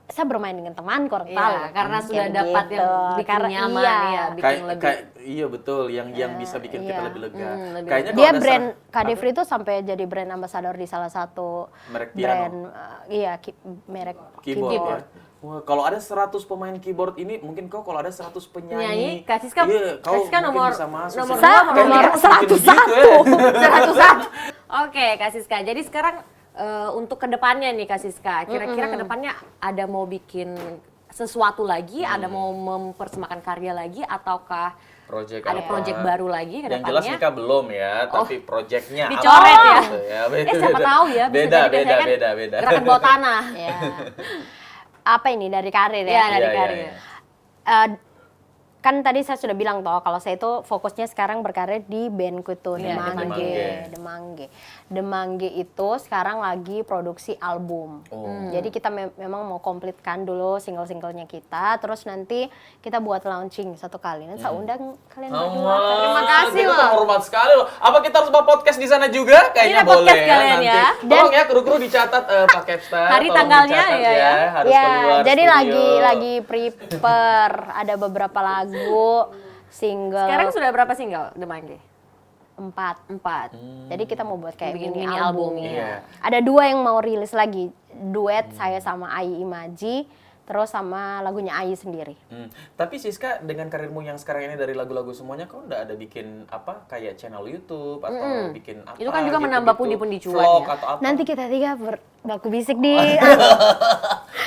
saya bermain dengan teman orang Iya, Palu. karena sudah Kayak dapat gitu. yang bikin Karena nyaman iya. ya, bikin lebih. Iya betul, yang bisa bikin kita iya. lebih lega. Lebih Kayaknya Dia kalau ada brand Kak apa? Devri itu sampai jadi brand ambassador di salah satu Merek piano. brand merek keyboard. Ya. Wah, kalau ada 100 pemain keyboard ini, mungkin kau kalau ada 100 penyanyi. Penyanyi, Kak Siska, iya, Kak Siska mungkin nomor- bisa masuk. nomor sih. dua, Kayaknya nomor mungkin begitu ya. 101. Oke, Kak Siska. Jadi sekarang untuk kedepannya nih Kak Siska, kira-kira kedepannya ada mau bikin sesuatu lagi, ada mau mempersembahkan karya lagi, ataukah Project ada apa? project baru lagi ke Yang jelas depannya? nikah belum ya, tapi projectnya Dicoret apa ya? gitu ya. Siapa tahu ya, bisa Beda, jadi beda, biasanya kan beda. gerakan bawah tanah. Ya. Apa ini dari karir Iya, ya? dari Iya, iya, karir. iya. Eh, kan tadi saya sudah bilang toh kalau saya itu fokusnya sekarang berkarir di bandku itu Iya, Demangge itu sekarang lagi produksi album. Jadi kita memang mau komplitkan dulu single-singlenya kita, terus nanti kita buat launching satu kali. Nanti saya undang kalian berdua. Terima kasih kita loh. terhormat sekali loh. Apa kita harus buat podcast di sana juga? Kayaknya Iya, boleh podcast kalian nanti. ya. Tolong ya kru-kru dicatat Pak Capstar. Hari tolong tanggalnya dicatat ya. harus Ya, keluar jadi studio. lagi prepare ada beberapa lagu single Sekarang sudah berapa single The Mangge? 4. 4. Jadi kita mau buat kayak Bikin mini mini album. album, iya. Ada 2 yang mau rilis lagi, duet saya sama Ai Imaji, terus sama lagunya Ai sendiri. Tapi Siska dengan karirmu yang sekarang ini dari lagu-lagu semuanya, kau nggak ada bikin apa kayak channel YouTube atau bikin apa? Itu kan juga gitu, menambah pundi-pundi cuan vlog ya. atau apa? Nanti kita 3 baku bisik di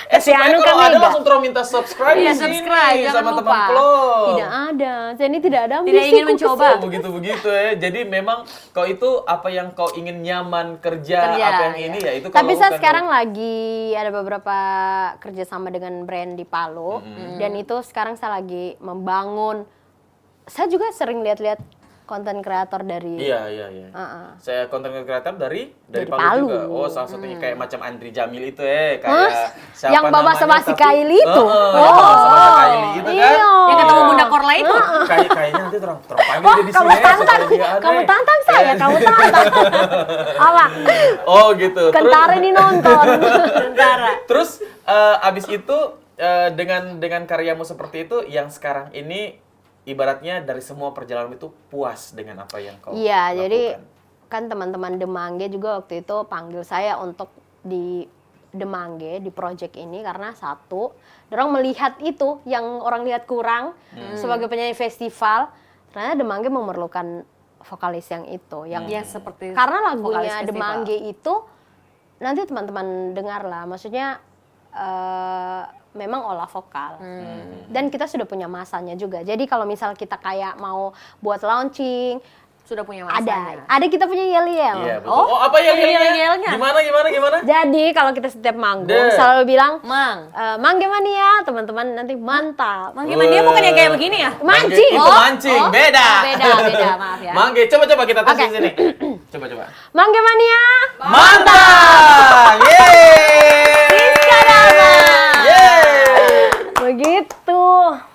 Kasih anu kalau kan ada Mega. langsung terus minta subscribe Iya, di sini subscribe, jangan sama lupa. teman vlog. Tidak ada. Saya ini tidak ada Tidak ingin ambisiku mencoba. Oh, begitu-begitu ya. Jadi memang kau itu apa yang kau ingin nyaman kerja, Kerja, apa yang ya. ini ya itu kau Tapi saya lakukan. sekarang lagi ada beberapa kerjasama dengan brand di Palu dan itu sekarang saya lagi membangun. Saya juga sering lihat-lihat konten kreator dari Iya. Saya konten kreator dari Palu Palu. juga. Oh, salah satunya kayak macam Andri Jamil itu kayak siapa yang bawa namanya, sama si tapi- Kylie itu. yang bawa sama si Kylie itu kan. Iya. Yang ketemu Bunda Korla itu. Kayaknya nanti terang panggil dia di Kamu sini. tantang, supaya dia aneh. kamu tantang saya, kamu tantang. Apa? Oh, gitu. Kentara dinonton. Tentara. Terus abis itu dengan karyamu seperti itu yang sekarang ini ibaratnya dari semua perjalanan itu puas dengan apa yang kau Iya, lakukan. jadi kan teman-teman Demangge juga waktu itu panggil saya untuk di Demangge di project ini karena satu, orang melihat itu yang orang lihat kurang sebagai penyanyi festival, ternyata Demangge memerlukan vokalis yang itu, yang Ya seperti karena vokalis lagunya festival. Demangge itu nanti teman-teman dengar lah, maksudnya memang olah vokal dan kita sudah punya masanya juga. Jadi kalau misal kita kayak mau buat launching sudah punya masanya. ada kita punya yel-yel. Iya, betul. Oh, apa yang yel-yelnya? Gimana? Jadi kalau kita setiap manggung Deh. selalu bilang Mang. Mangge mania, teman-teman nanti mantap. Mang gimana dia bukan yang kayak begini ya? Mancing. Itu mancing, beda. Beda, maaf ya. Mangge, coba kita tes Oke. di sini. Coba. Mangge mania. Mantap!